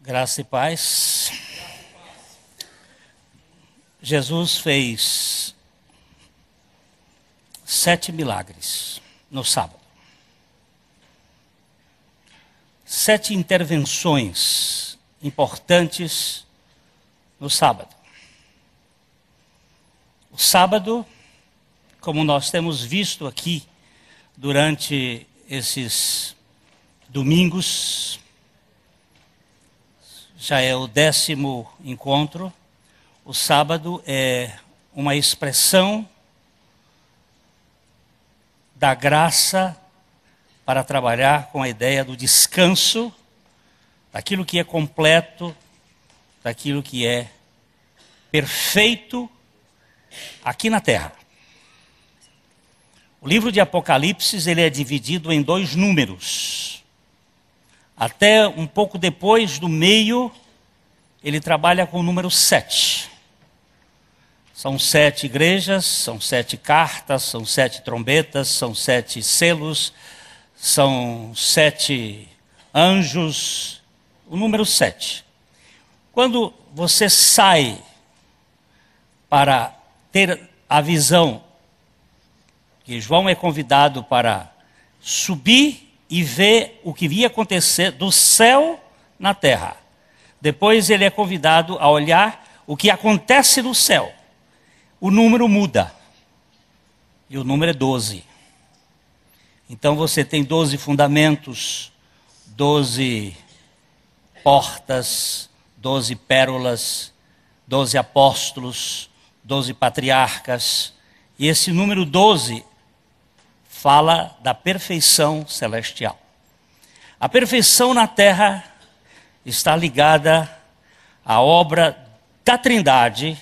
Graça e paz. Jesus fez 7 milagres no sábado. 7 intervenções importantes no sábado. O sábado, como nós temos visto aqui durante esses domingos, já é o 10º encontro. O sábado é uma expressão da graça para trabalhar com a ideia do descanso, daquilo que é completo, daquilo que é perfeito aqui na terra. O livro de Apocalipse ele é dividido em 2 números. Até um pouco depois do meio, ele trabalha com o número 7. São 7 igrejas, são 7 cartas, são 7 trombetas, são 7 selos, são 7 anjos, o número 7. Quando você sai para ter a visão, que João é convidado para subir e ver o que ia acontecer do céu na terra. Depois ele é convidado a olhar o que acontece no céu. O número muda. E o número é 12. Então você tem 12 fundamentos, 12 portas, 12 pérolas, 12 apóstolos, 12 patriarcas. E esse número 12 fala da perfeição celestial. A perfeição na terra está ligada à obra da Trindade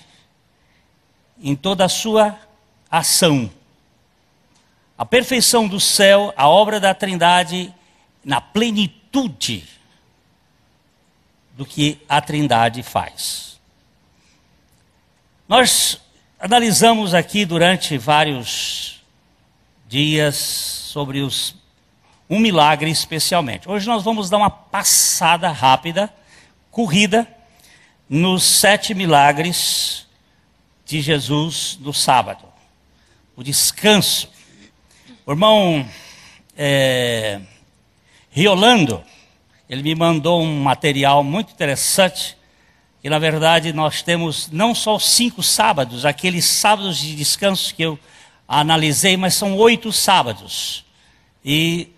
em toda a sua ação. A perfeição do céu, a obra da Trindade na plenitude do que a Trindade faz. Nós analisamos aqui durante vários dias sobre um milagre especialmente. Hoje nós vamos dar uma passada rápida, corrida, nos 7 milagres de Jesus no sábado. O descanso. O irmão Riolando, ele me mandou um material muito interessante, e na verdade nós temos não só 5 sábados, aqueles sábados de descanso que eu analisei, mas são 8 sábados. E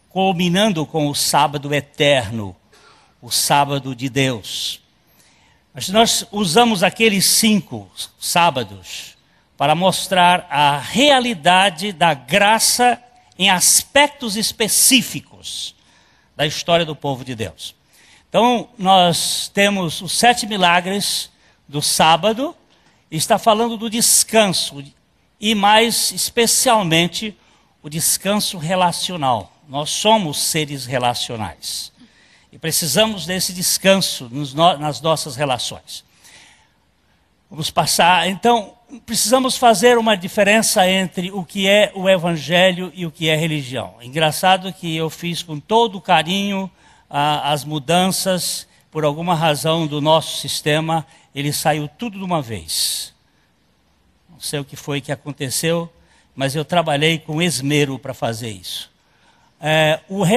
culminando com o sábado eterno, o sábado de Deus. Mas nós usamos aqueles 5 sábados para mostrar a realidade da graça em aspectos específicos da história do povo de Deus. Então, nós temos os 7 milagres do sábado, está falando do descanso, e mais especialmente o descanso relacional. Nós somos seres relacionais e precisamos desse descanso nas nossas relações. Vamos passar, então, precisamos fazer uma diferença entre o que é o evangelho e o que é religião. Engraçado que eu fiz com todo carinho as mudanças, por alguma razão do nosso sistema, ele saiu tudo de uma vez. Não sei o que foi que aconteceu, mas eu trabalhei com esmero para fazer isso.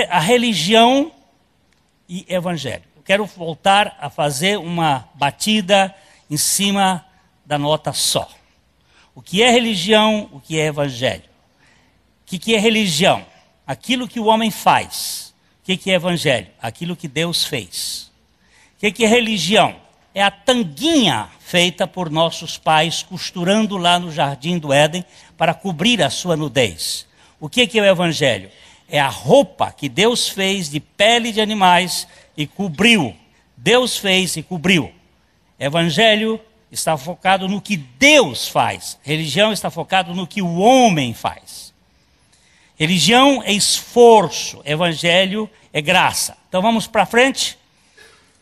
A religião e evangelho. Eu quero voltar a fazer uma batida em cima da nota só. O que é religião, o que é evangelho? O que é religião? Aquilo que o homem faz. O que é evangelho? Aquilo que Deus fez. O que é religião? É a tanguinha feita por nossos pais, costurando lá no jardim do Éden para cobrir a sua nudez. O que é o evangelho? É a roupa que Deus fez de pele de animais e cobriu. Deus fez e cobriu. Evangelho está focado no que Deus faz. Religião está focado no que o homem faz. Religião é esforço, evangelho é graça. Então vamos para frente.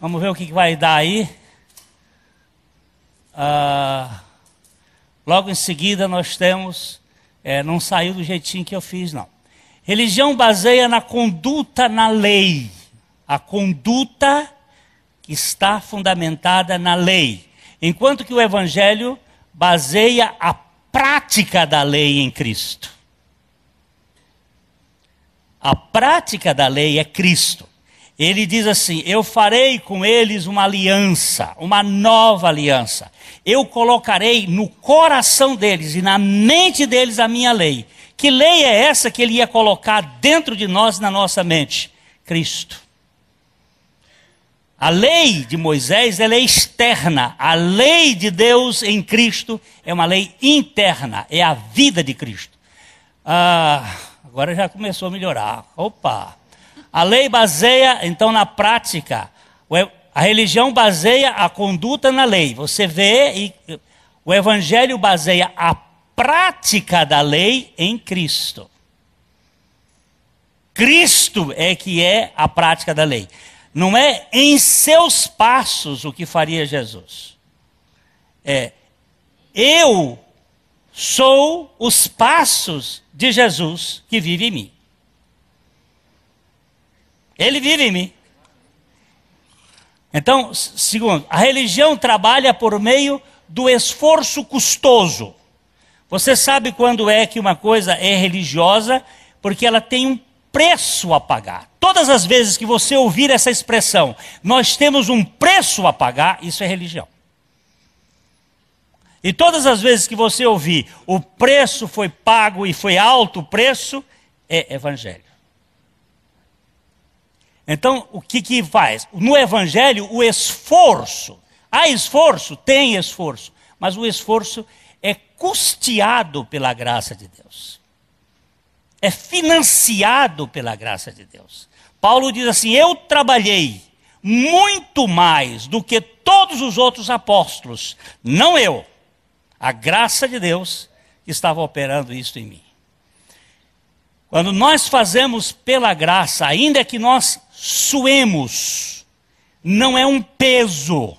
Vamos ver o que vai dar aí. Logo em seguida nós temos, não saiu do jeitinho que eu fiz não. Religião baseia na conduta na lei. a conduta que está fundamentada na lei, enquanto que o Evangelho baseia a prática da lei em Cristo. A prática da lei é Cristo. Ele diz assim: eu farei com eles uma aliança, uma nova aliança. Eu colocarei no coração deles e na mente deles a minha lei. Que lei é essa que ele ia colocar dentro de nós, na nossa mente? Cristo. A lei de Moisés, ela é externa. A lei de Deus em Cristo é uma lei interna, é a vida de Cristo. Agora já começou a melhorar. Opa! A lei baseia, então, na prática. A religião baseia a conduta na lei. Você vê, e o Evangelho baseia a prática da lei em Cristo. Cristo é que é a prática da lei. Não é em seus passos o que faria Jesus. Eu sou os passos de Jesus que vive em mim. Ele vive em mim. Então, segundo, a religião trabalha por meio do esforço custoso. Você sabe quando é que uma coisa é religiosa? Porque ela tem um preço a pagar. Todas as vezes que você ouvir essa expressão, nós temos um preço a pagar, isso é religião. E todas as vezes que você ouvir, o preço foi pago e foi alto o preço, é evangelho. Então, o que faz? No Evangelho, o esforço. Há esforço? Tem esforço. Mas o esforço é custeado pela graça de Deus. É financiado pela graça de Deus. Paulo diz assim: eu trabalhei muito mais do que todos os outros apóstolos. Não eu. A graça de Deus que estava operando isso em mim. Quando nós fazemos pela graça, ainda que nós suemos, não é um peso.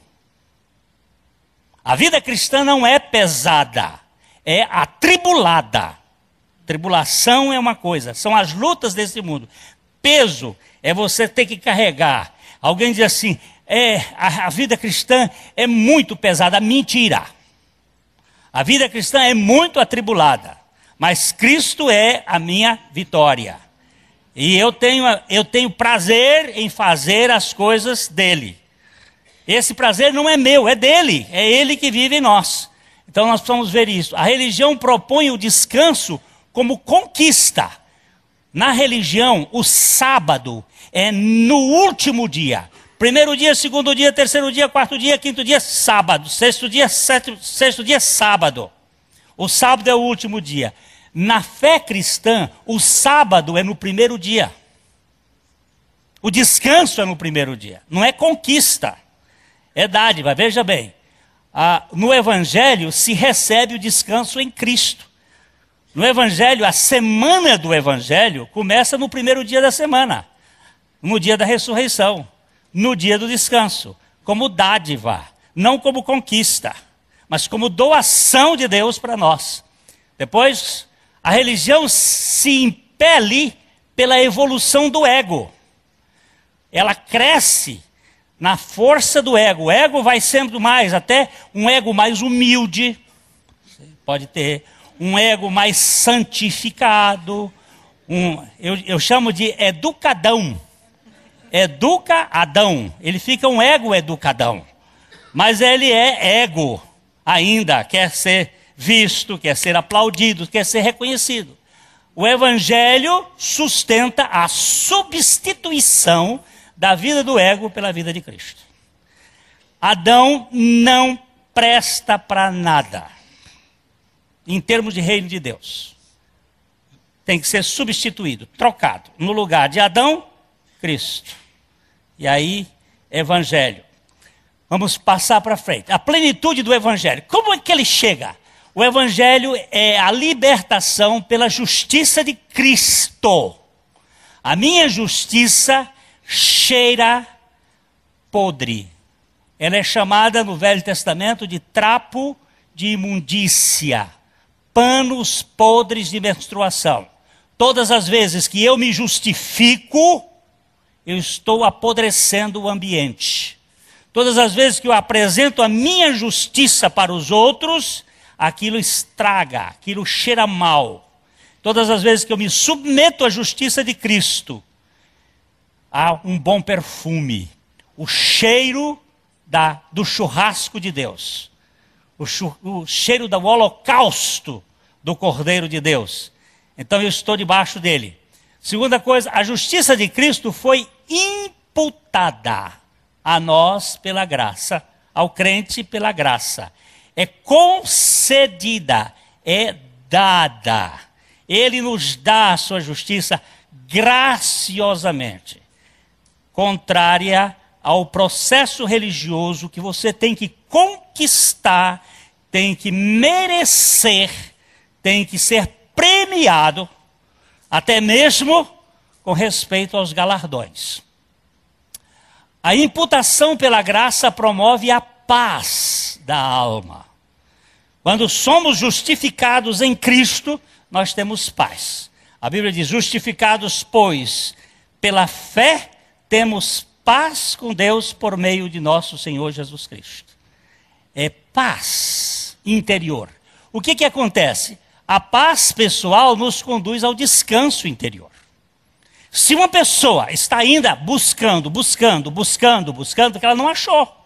A vida cristã não é pesada, é atribulada. Tribulação é uma coisa, são as lutas desse mundo. Peso é você ter que carregar. Alguém diz assim: a vida cristã é muito pesada. Mentira. A vida cristã é muito atribulada, mas Cristo é a minha vitória. E eu tenho prazer em fazer as coisas dele. Esse prazer não é meu, é dele. É ele que vive em nós. Então nós precisamos ver isso. A religião propõe o descanso como conquista. Na religião, o sábado é no último dia. Primeiro dia, segundo dia, terceiro dia, quarto dia, quinto dia, sábado. Sexto dia, sexto dia, sábado. O sábado é o último dia. Na fé cristã, o sábado é no primeiro dia. O descanso é no primeiro dia. Não é conquista, é dádiva. Veja bem, no Evangelho se recebe o descanso em Cristo. No Evangelho, a semana do Evangelho começa no primeiro dia da semana. No dia da ressurreição. No dia do descanso. Como dádiva. Não como conquista. Mas como doação de Deus para nós. Depois, a religião se impele pela evolução do ego. Ela cresce na força do ego. O ego vai sendo mais, até um ego mais humilde. Você pode ter um ego mais santificado. Eu chamo de educadão. Educa Adão. Ele fica um ego educadão. Mas ele é ego ainda. Quer ser visto, quer ser aplaudido, quer ser reconhecido. O Evangelho sustenta a substituição da vida do ego pela vida de Cristo. Adão não presta para nada, em termos de reino de Deus. Tem que ser substituído, trocado. No lugar de Adão, Cristo. E aí, Evangelho. Vamos passar para frente. A plenitude do Evangelho. Como é que ele chega? O Evangelho é a libertação pela justiça de Cristo. A minha justiça cheira podre. Ela é chamada no Velho Testamento de trapo de imundícia. Panos podres de menstruação. Todas as vezes que eu me justifico, eu estou apodrecendo o ambiente. Todas as vezes que eu apresento a minha justiça para os outros, aquilo estraga, aquilo cheira mal. Todas as vezes que eu me submeto à justiça de Cristo, há um bom perfume, o cheiro do churrasco de Deus, o cheiro do holocausto do Cordeiro de Deus. Então eu estou debaixo dele. Segunda coisa, a justiça de Cristo foi imputada a nós pela graça, ao crente pela graça. É concedida, é dada. Ele nos dá a sua justiça graciosamente, contrária ao processo religioso que você tem que conquistar, tem que merecer, tem que ser premiado, até mesmo com respeito aos galardões. A imputação pela graça promove a paz da alma. Quando somos justificados em Cristo, nós temos paz. A Bíblia diz: justificados, pois, pela fé, temos paz com Deus por meio de nosso Senhor Jesus Cristo. É paz interior. O que que acontece? A paz pessoal nos conduz ao descanso interior. Se uma pessoa está ainda buscando, que ela não achou.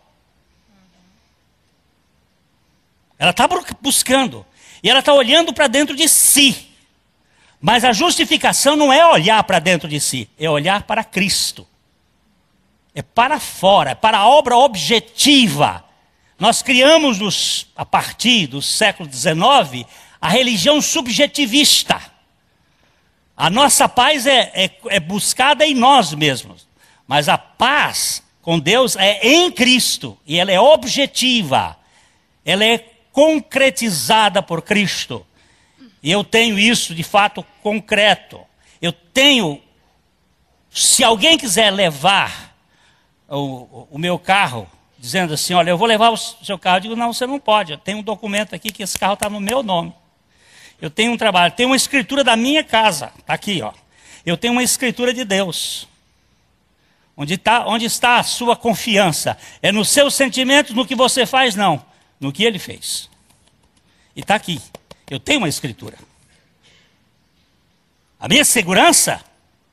Ela está buscando. E ela está olhando para dentro de si. Mas a justificação não é olhar para dentro de si, é olhar para Cristo. É para fora, é para a obra objetiva. Nós criamos, a partir do século XIX, a religião subjetivista. A nossa paz é buscada em nós mesmos. Mas a paz com Deus é em Cristo. E ela é objetiva. Ela é concretizada por Cristo. E eu tenho isso de fato concreto. Eu tenho, se alguém quiser levar o meu carro, dizendo assim: olha, eu vou levar o seu carro. Eu digo: não, você não pode. Eu tenho um documento aqui que esse carro está no meu nome. Eu tenho um trabalho, tenho uma escritura da minha casa. Está aqui, ó. Eu tenho uma escritura de Deus. Onde está a sua confiança? É nos seus sentimentos, no que você faz? Não. No que ele fez. E está aqui. Eu tenho uma escritura. A minha segurança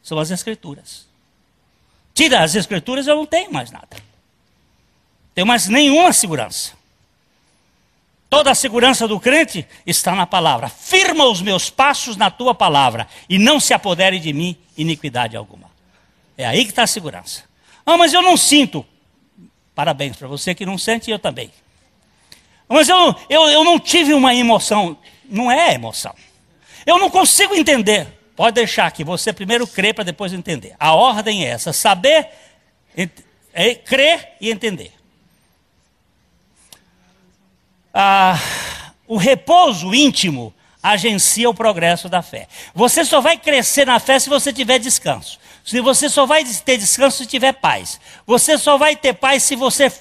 são as escrituras. Tira as escrituras, eu não tenho mais nada. Tenho mais nenhuma segurança. Toda a segurança do crente está na palavra. Firma os meus passos na tua palavra e não se apodere de mim iniquidade alguma. É aí que está a segurança. Ah, mas eu não sinto. Parabéns para você que não sente, e eu também. Mas eu não tive uma emoção. Não é emoção. Eu não consigo entender. Pode deixar que você primeiro crê para depois entender. A ordem é essa: saber, crer e entender. O repouso íntimo agencia o progresso da fé. Você só vai crescer na fé se você tiver descanso. Você só vai ter descanso se tiver paz. Você só vai ter paz se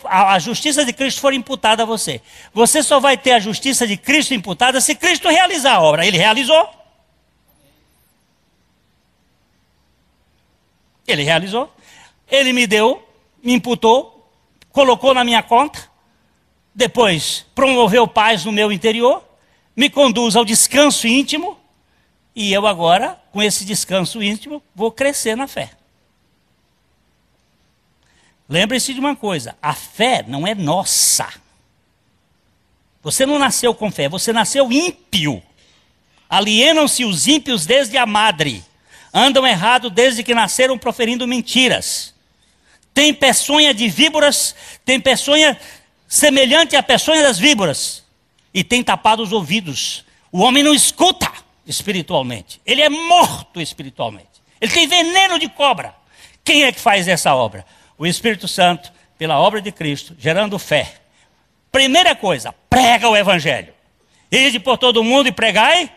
a justiça de Cristo for imputada a você. Você só vai ter a justiça de Cristo imputada se Cristo realizar a obra. Ele realizou. Ele realizou. Ele me deu, me imputou, colocou na minha conta. Depois promoveu paz no meu interior, me conduz ao descanso íntimo, e eu agora, com esse descanso íntimo, vou crescer na fé. Lembre-se de uma coisa: a fé não é nossa. Você não nasceu com fé, você nasceu ímpio. Alienam-se os ímpios desde a madre, andam errado desde que nasceram proferindo mentiras. Tem peçonha de víboras, tem peçonha semelhante à peçonha das víboras, e tem tapado os ouvidos. O homem não escuta espiritualmente, ele é morto espiritualmente, ele tem veneno de cobra. Quem é que faz essa obra? O Espírito Santo, pela obra de Cristo, gerando fé. Primeira coisa, prega o Evangelho. Ide por todo mundo e pregai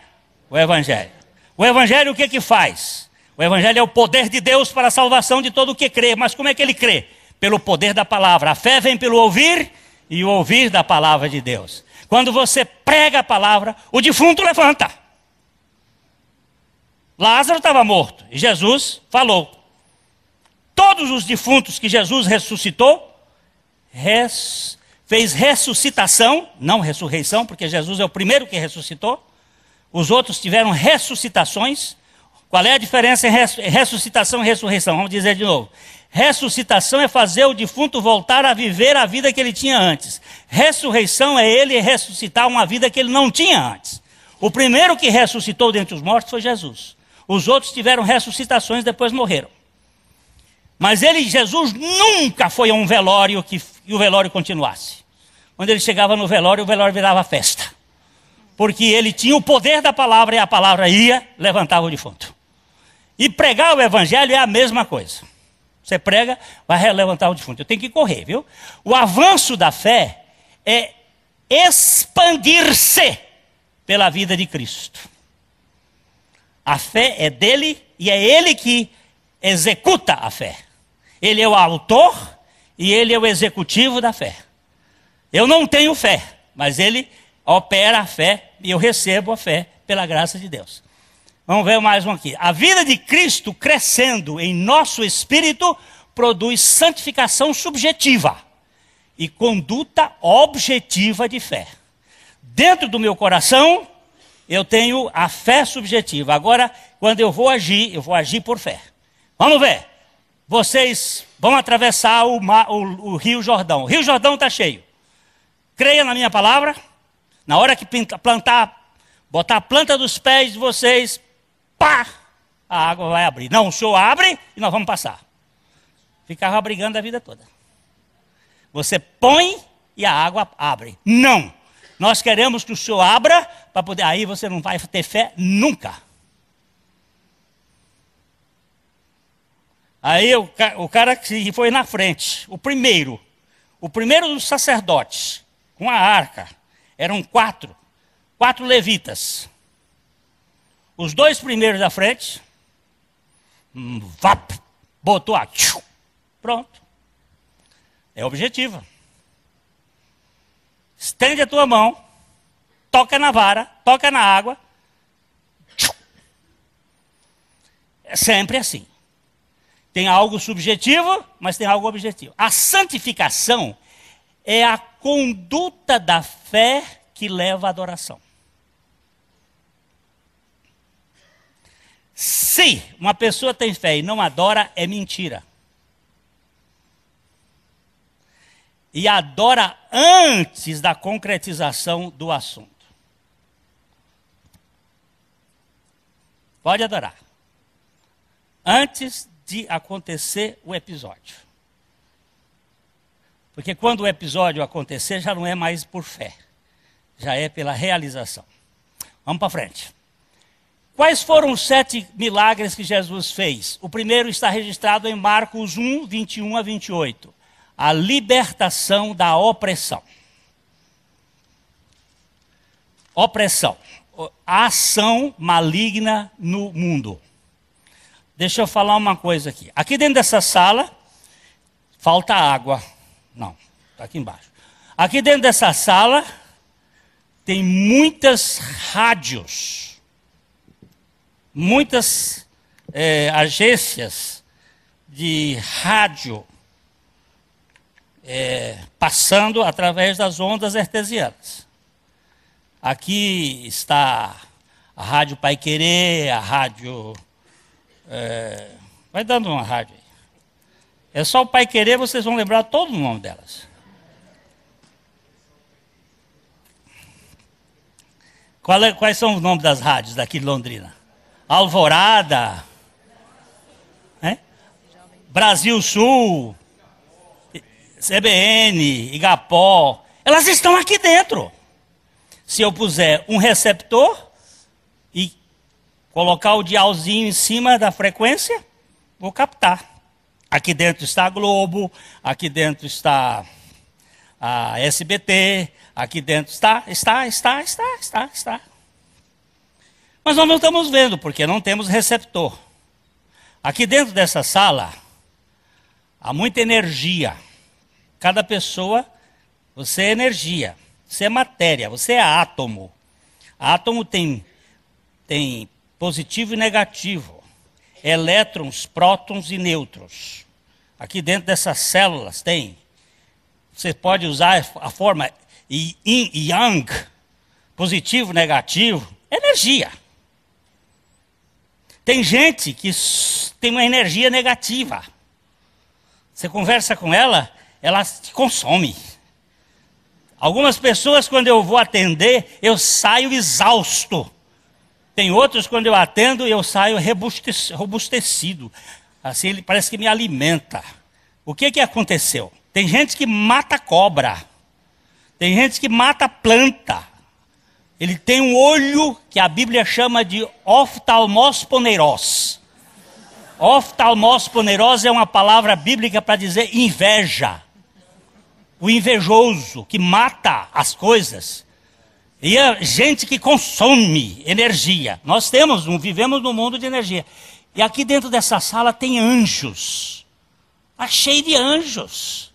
o Evangelho. O Evangelho o que que faz? O Evangelho é o poder de Deus para a salvação de todo o que crê. Mas como é que ele crê? Pelo poder da palavra. A fé vem pelo ouvir, e o ouvir da palavra de Deus. Quando você prega a palavra, o defunto levanta. Lázaro estava morto, e Jesus falou. todos os defuntos que Jesus ressuscitou, fez ressuscitação, não ressurreição, porque Jesus é o primeiro que ressuscitou. Os outros tiveram ressuscitações. Qual é a diferença em ressuscitação e ressurreição? Vamos dizer de novo. Ressuscitação é fazer o defunto voltar a viver a vida que ele tinha antes. Ressurreição é ele ressuscitar uma vida que ele não tinha antes. O primeiro que ressuscitou dentre os mortos foi Jesus. Os outros tiveram ressuscitações, depois morreram. Mas Jesus nunca foi a um velório e o velório continuasse. Quando ele chegava no velório, o velório virava festa. Porque ele tinha o poder da palavra e a palavra ia, levantava o defunto. E pregar o evangelho é a mesma coisa. Você prega, vai levantar o defunto. Eu tenho que correr, viu? O avanço da fé é expandir-se pela vida de Cristo. A fé é dele e é ele que executa a fé. Ele é o autor e ele é o executivo da fé. Eu não tenho fé, mas ele opera a fé e eu recebo a fé pela graça de Deus. Vamos ver mais um aqui. A vida de Cristo crescendo em nosso espírito produz santificação subjetiva e conduta objetiva de fé. Dentro do meu coração, eu tenho a fé subjetiva. Agora, quando eu vou agir por fé. Vamos ver. Vocês vão atravessar o Rio Jordão. O Rio Jordão está cheio. Creia na minha palavra. Na hora que botar a planta dos pés de vocês, pá, a água vai abrir. Não, o Senhor abre e nós vamos passar. Ficava brigando a vida toda. Você põe e a água abre. Não. Nós queremos que o Senhor abra, para poder. Aí você não vai ter fé nunca. Aí o cara que foi na frente, o primeiro dos sacerdotes, com a arca, eram quatro levitas. Os dois primeiros da frente, botou a... Pronto. É objetiva. Estende a tua mão, toca na vara, toca na água. É sempre assim. Tem algo subjetivo, mas tem algo objetivo. A santificação é a conduta da fé que leva à adoração. Se uma pessoa tem fé e não adora, é mentira. E adora antes da concretização do assunto. Pode adorar. Antes de acontecer o episódio. Porque quando o episódio acontecer, já não é mais por fé. Já é pela realização. Vamos para frente. Quais foram os 7 milagres que Jesus fez? O primeiro está registrado em Marcos 1, 21 a 28. A libertação da opressão. Opressão. A ação maligna no mundo. Deixa eu falar uma coisa aqui. Aqui dentro dessa sala, falta água. Não, está aqui embaixo. Aqui dentro dessa sala, tem muitas rádios. Muitas agências de rádio passando através das ondas artesianas. Aqui está a Rádio Pai Querer, a rádio... vai dando uma rádio aí. É só o Pai Querer, vocês vão lembrar todo o nome delas. Quais são os nomes das rádios daqui de Londrina? Alvorada, Brasil Sul, CBN, Igapó. Elas estão aqui dentro. Se eu puser um receptor e colocar o dialzinho em cima da frequência, vou captar. Aqui dentro está a Globo, aqui dentro está a SBT, aqui dentro está. Mas nós não estamos vendo, porque não temos receptor. Aqui dentro dessa sala, há muita energia. Cada pessoa, você é energia, você é matéria, você é átomo. Átomo tem positivo e negativo, elétrons, prótons e nêutrons. Aqui dentro dessas células tem. Você pode usar a forma yin e yang, positivo, negativo, energia. Tem gente que tem uma energia negativa. Você conversa com ela, ela te consome. Algumas pessoas, quando eu vou atender, eu saio exausto. Tem outros, quando eu atendo, eu saio robustecido. Assim, ele parece que me alimenta. O que aconteceu? Tem gente que mata cobra. Tem gente que mata planta. Ele tem um olho que a Bíblia chama de oftalmosponeiros. Oftalmosponeiros é uma palavra bíblica para dizer inveja. O invejoso que mata as coisas. E é gente que consome energia. Nós vivemos num mundo de energia. E aqui dentro dessa sala tem anjos. Está cheio de anjos.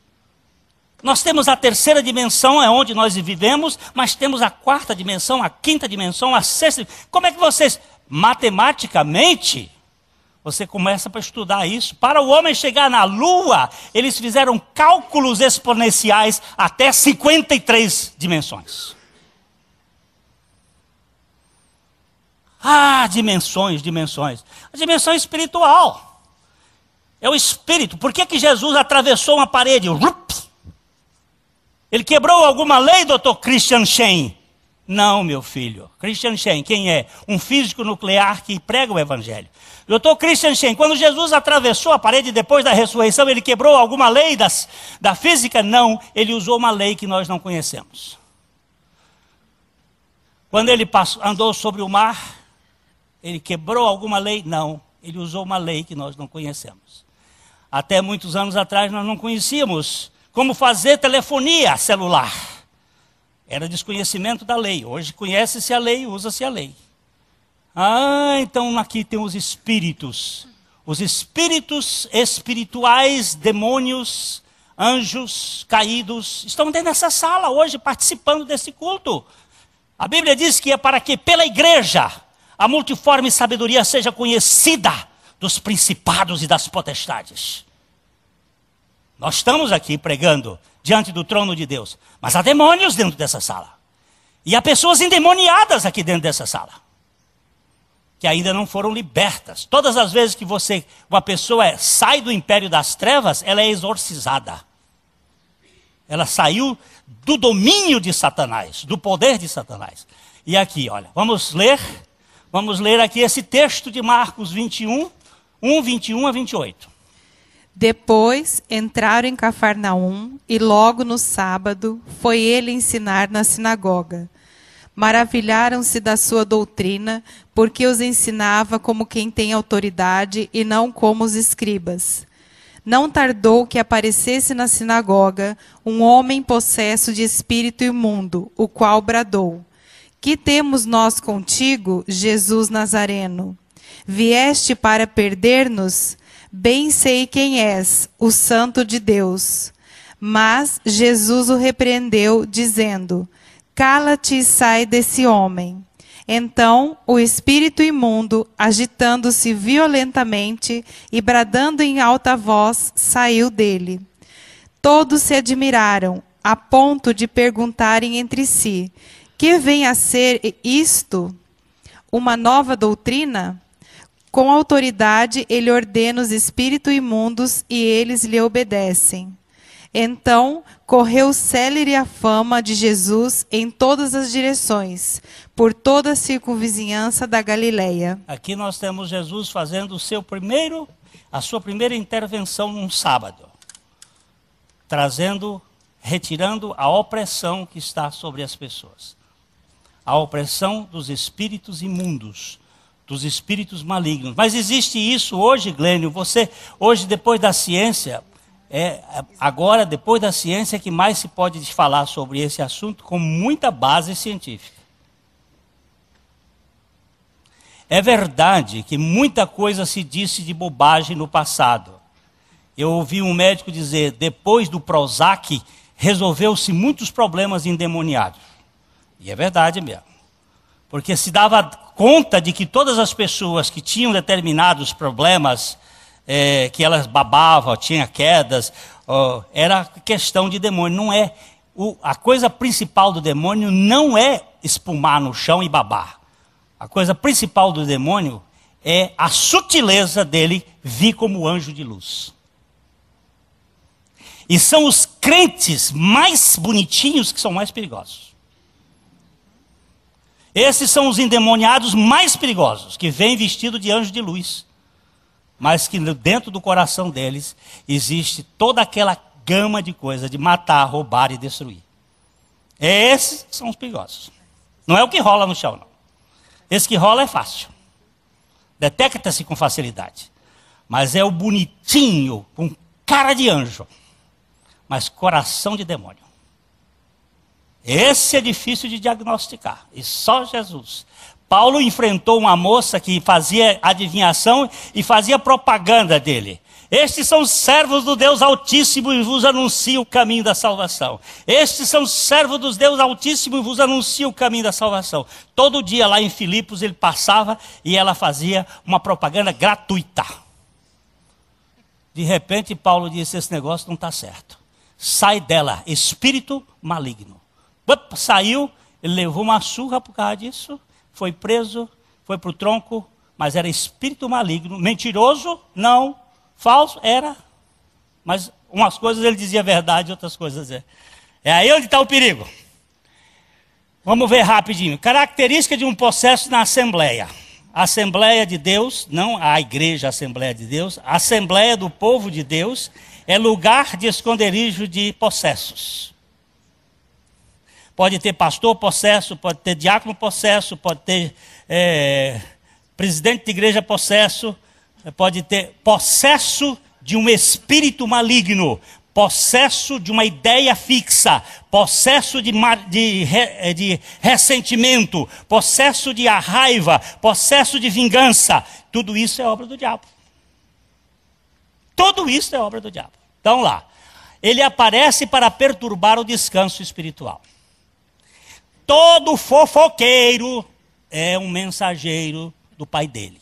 Nós temos a terceira dimensão, é onde nós vivemos, mas temos a quarta dimensão, a quinta dimensão, a sexta. Como é que vocês, matematicamente, você começa para estudar isso? Para o homem chegar na Lua, eles fizeram cálculos exponenciais até 53 dimensões. Ah, dimensões. A dimensão espiritual. É o espírito. Por que Jesus atravessou uma parede? Ele quebrou alguma lei, Dr. Christian Shen? Não, meu filho. Christian Shen, quem é? Um físico nuclear que prega o evangelho. Dr. Christian Shen, quando Jesus atravessou a parede depois da ressurreição, ele quebrou alguma lei da física? Não, ele usou uma lei que nós não conhecemos. Quando ele andou sobre o mar, ele quebrou alguma lei? Não, ele usou uma lei que nós não conhecemos. Até muitos anos atrás nós não conhecíamos como fazer telefonia celular. Era desconhecimento da lei. Hoje conhece-se a lei, usa-se a lei. Ah, então aqui tem os espíritos. Os espíritos espirituais, demônios, anjos caídos, estão dentro dessa sala hoje participando desse culto. A Bíblia diz que é para que pela igreja a multiforme sabedoria seja conhecida dos principados e das potestades. Nós estamos aqui pregando diante do trono de Deus, mas há demônios dentro dessa sala. E há pessoas endemoniadas aqui dentro dessa sala, que ainda não foram libertas. Todas as vezes que uma pessoa sai do império das trevas, ela é exorcizada. Ela saiu do domínio de Satanás, do poder de Satanás. E aqui, olha, vamos ler aqui esse texto de Marcos 21, 21 a 28. Depois entraram em Cafarnaum e logo no sábado foi ele ensinar na sinagoga. Maravilharam-se da sua doutrina, porque os ensinava como quem tem autoridade e não como os escribas. Não tardou que aparecesse na sinagoga um homem possesso de espírito imundo, o qual bradou: Que temos nós contigo, Jesus Nazareno? Vieste para perder-nos? Bem sei quem és, o Santo de Deus. Mas Jesus o repreendeu, dizendo: Cala-te e sai desse homem. Então o espírito imundo, agitando-se violentamente e bradando em alta voz, saiu dele. Todos se admiraram, a ponto de perguntarem entre si: Que vem a ser isto? Uma nova doutrina? Com autoridade ele ordena os espíritos imundos e eles lhe obedecem. Então correu célere a fama de Jesus em todas as direções, por toda a circunvizinhança da Galileia. Aqui nós temos Jesus fazendo a sua primeira intervenção num sábado, retirando a opressão que está sobre as pessoas. A opressão dos espíritos imundos, dos espíritos malignos. Mas existe isso hoje, Glênio? Hoje, depois da ciência, agora, depois da ciência, que mais se pode falar sobre esse assunto com muita base científica. É verdade que muita coisa se disse de bobagem no passado. Eu ouvi um médico dizer, depois do Prozac, resolveu-se muitos problemas endemoniados. E é verdade mesmo. Porque se dava conta de que todas as pessoas que tinham determinados problemas que elas babavam, tinha quedas, era questão de demônio. Não é. A coisa principal do demônio não é espumar no chão e babar. A coisa principal do demônio é a sutileza dele vir como anjo de luz. E são os crentes mais bonitinhos que são mais perigosos. Esses são os endemoniados mais perigosos, que vêm vestidos de anjo de luz. Mas que dentro do coração deles existe toda aquela gama de coisas de matar, roubar e destruir. Esses são os perigosos. Não é o que rola no chão, não. Esse que rola é fácil. Detecta-se com facilidade. Mas é o bonitinho, com cara de anjo, mas coração de demônio. Esse é difícil de diagnosticar. E só Jesus. Paulo enfrentou uma moça que fazia adivinhação e fazia propaganda dele. Estes são os servos do Deus Altíssimo e vos anunciam o caminho da salvação. Estes são os servos do Deus Altíssimo e vos anunciam o caminho da salvação. Todo dia lá em Filipos ele passava e ela fazia uma propaganda gratuita. De repente Paulo disse, esse negócio não está certo. Sai dela, espírito maligno. Saiu, ele levou uma surra por causa disso, foi preso, foi para o tronco, mas era espírito maligno, mentiroso, não, falso, era. Mas umas coisas ele dizia verdade, outras coisas é. É aí onde está o perigo. Vamos ver rapidinho. Característica de um possesso na Assembleia. A Assembleia de Deus, não a Igreja Assembleia de Deus, a Assembleia do povo de Deus é lugar de esconderijo de possessos. Pode ter pastor possesso, pode ter diácono possesso, pode ter presidente de igreja possesso, pode ter possesso de um espírito maligno, possesso de uma ideia fixa, possesso de ressentimento, possesso de raiva, possesso de vingança. Tudo isso é obra do diabo. Tudo isso é obra do diabo. Então lá, ele aparece para perturbar o descanso espiritual. Todo fofoqueiro é um mensageiro do pai dele.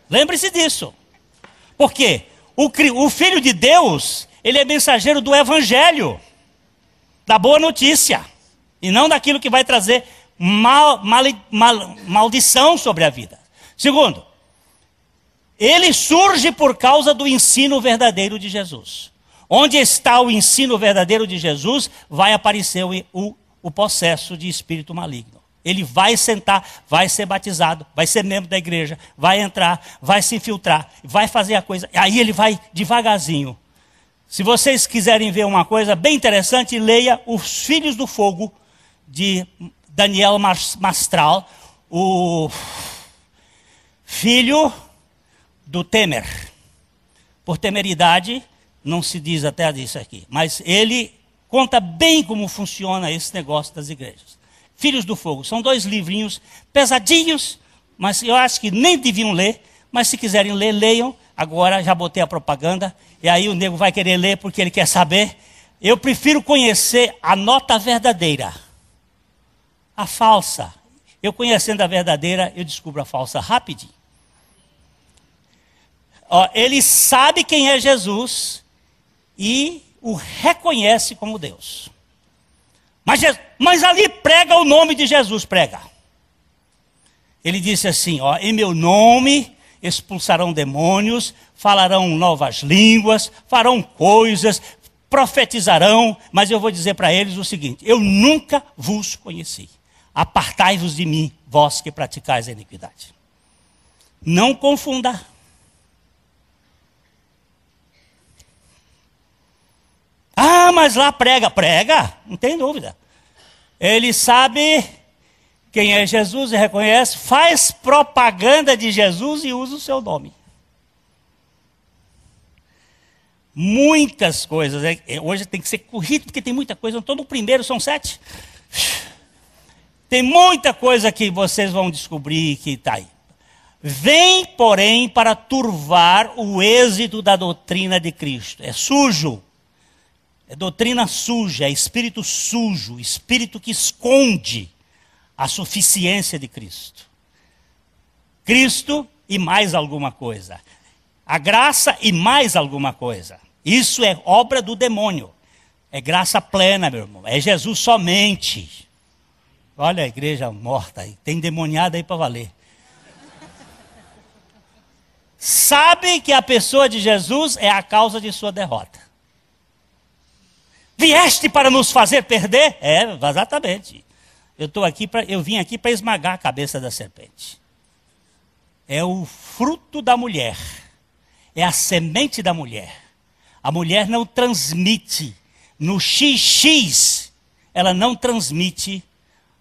Lembre-se disso. Por quê? O Filho de Deus, ele é mensageiro do Evangelho, da boa notícia, e não daquilo que vai trazer maldição sobre a vida. Segundo, ele surge por causa do ensino verdadeiro de Jesus. Onde está o ensino verdadeiro de Jesus, vai aparecer o possesso de espírito maligno. Ele vai sentar, vai ser batizado, vai ser membro da igreja, vai entrar, vai se infiltrar, vai fazer a coisa. Aí ele vai devagarzinho. Se vocês quiserem ver uma coisa bem interessante, leia Os Filhos do Fogo, de Daniel Mastral, o filho do Temer. Por temeridade, não se diz até disso aqui, mas ele conta bem como funciona esse negócio das igrejas. Filhos do Fogo, são 2 livrinhos pesadinhos, mas eu acho que nem deviam ler, mas se quiserem ler, leiam. Agora já botei a propaganda, e aí o nego vai querer ler porque ele quer saber. Eu prefiro conhecer a nota verdadeira, a falsa. Eu conhecendo a verdadeira, eu descubro a falsa rapidinho. Ele sabe quem é Jesus e o reconhece como Deus. Mas ali prega o nome de Jesus, prega. Ele disse assim, em meu nome expulsarão demônios, falarão novas línguas, farão coisas, profetizarão, mas eu vou dizer para eles o seguinte, eu nunca vos conheci. Apartai-vos de mim, vós que praticais a iniquidade. Não confunda. Ah, mas lá prega, não tem dúvida. Ele sabe quem é Jesus e reconhece, faz propaganda de Jesus e usa o seu nome. Muitas coisas, hoje tem que ser corrido, porque tem muita coisa, então no primeiro são 7. Tem muita coisa que vocês vão descobrir que está aí. Vem, porém, para turvar o êxito da doutrina de Cristo. É sujo. É doutrina suja, é espírito sujo, espírito que esconde a suficiência de Cristo. Cristo e mais alguma coisa. A graça e mais alguma coisa. Isso é obra do demônio. É graça plena, meu irmão. É Jesus somente. Olha a igreja morta aí. Tem demoniada aí para valer. Sabe que a pessoa de Jesus é a causa de sua derrota. Vieste para nos fazer perder? É, exatamente. Eu vim aqui para esmagar a cabeça da serpente. É o fruto da mulher. É a semente da mulher. A mulher não transmite. No XX, ela não transmite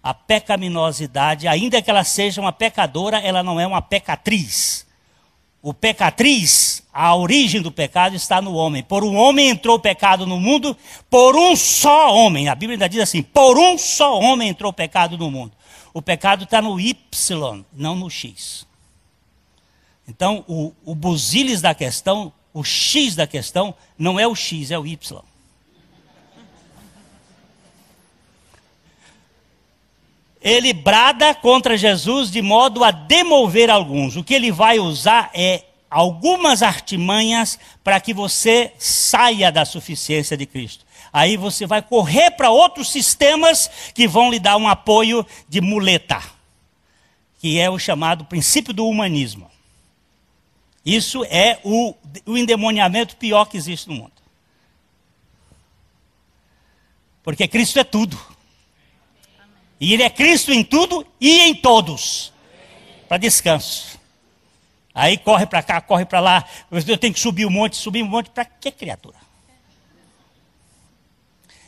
a pecaminosidade. Ainda que ela seja uma pecadora, ela não é uma pecatriz. O pecatriz, a origem do pecado está no homem. Por um homem entrou o pecado no mundo, por um só homem. A Bíblia ainda diz assim, por um só homem entrou o pecado no mundo. O pecado está no Y, não no X. Então, o busilis da questão, o X da questão, não é o X, é o Y. Ele brada contra Jesus de modo a demover alguns. O que ele vai usar é algumas artimanhas para que você saia da suficiência de Cristo. Aí você vai correr para outros sistemas que vão lhe dar um apoio de muleta, que é o chamado princípio do humanismo. Isso é o endemoniamento pior que existe no mundo. Porque Cristo é tudo. E Ele é Cristo em tudo e em todos. Para descanso. Aí corre para cá, corre para lá. Eu tenho que subir um monte. Para que, criatura?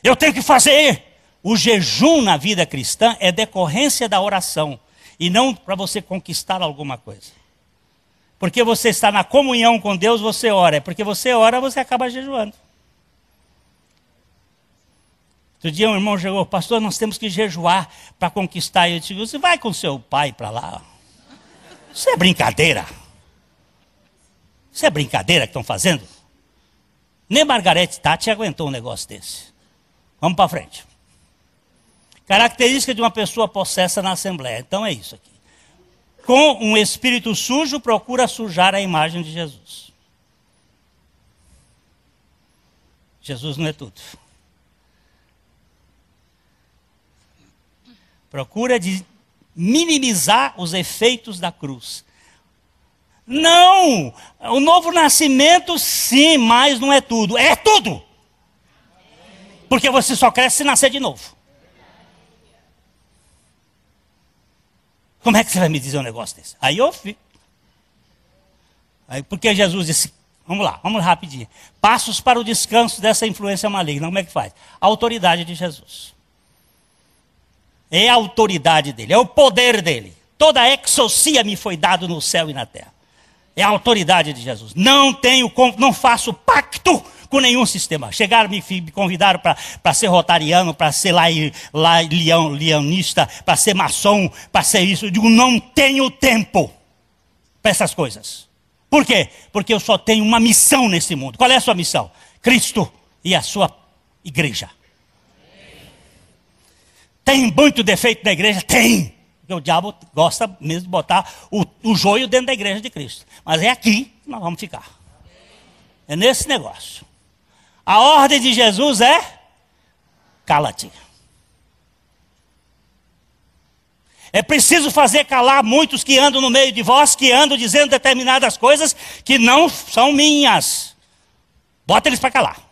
Eu tenho que fazer. O jejum na vida cristã é decorrência da oração. E não para você conquistar alguma coisa. Porque você está na comunhão com Deus, você ora. É porque você ora, você acaba jejuando. Outro dia um irmão chegou, pastor, nós temos que jejuar para conquistar. Eu disse, você vai com seu pai para lá. Isso é brincadeira. Isso é brincadeira que estão fazendo. Nem Margarete Tati aguentou um negócio desse. Vamos para frente. Característica de uma pessoa possessa na Assembleia. Então é isso aqui. Com um espírito sujo, procura sujar a imagem de Jesus. Jesus não é tudo. Procura de minimizar os efeitos da cruz. Não! O novo nascimento, sim, mas não é tudo. É tudo! Porque você só cresce se nascer de novo. Como é que você vai me dizer um negócio desse? Aí eu fico. Aí, porque Jesus disse, vamos rapidinho. Passos para o descanso dessa influência maligna. Como é que faz? A autoridade de Jesus. É a autoridade dele, é o poder dele. Toda a exousia me foi dado no céu e na terra. É a autoridade de Jesus. Não faço pacto com nenhum sistema. Chegaram, me convidaram para ser rotariano, para ser leonista, para ser maçom, para ser isso. Eu digo, não tenho tempo para essas coisas. Por quê? Porque eu só tenho uma missão nesse mundo. Qual é a sua missão? Cristo e a sua igreja. Tem muito defeito na igreja? Tem. Porque o diabo gosta mesmo de botar o joio dentro da igreja de Cristo. Mas é aqui que nós vamos ficar. É nesse negócio. A ordem de Jesus é: cala-te. É preciso fazer calar muitos que andam no meio de vós, que andam dizendo determinadas coisas que não são minhas. Bota eles para calar.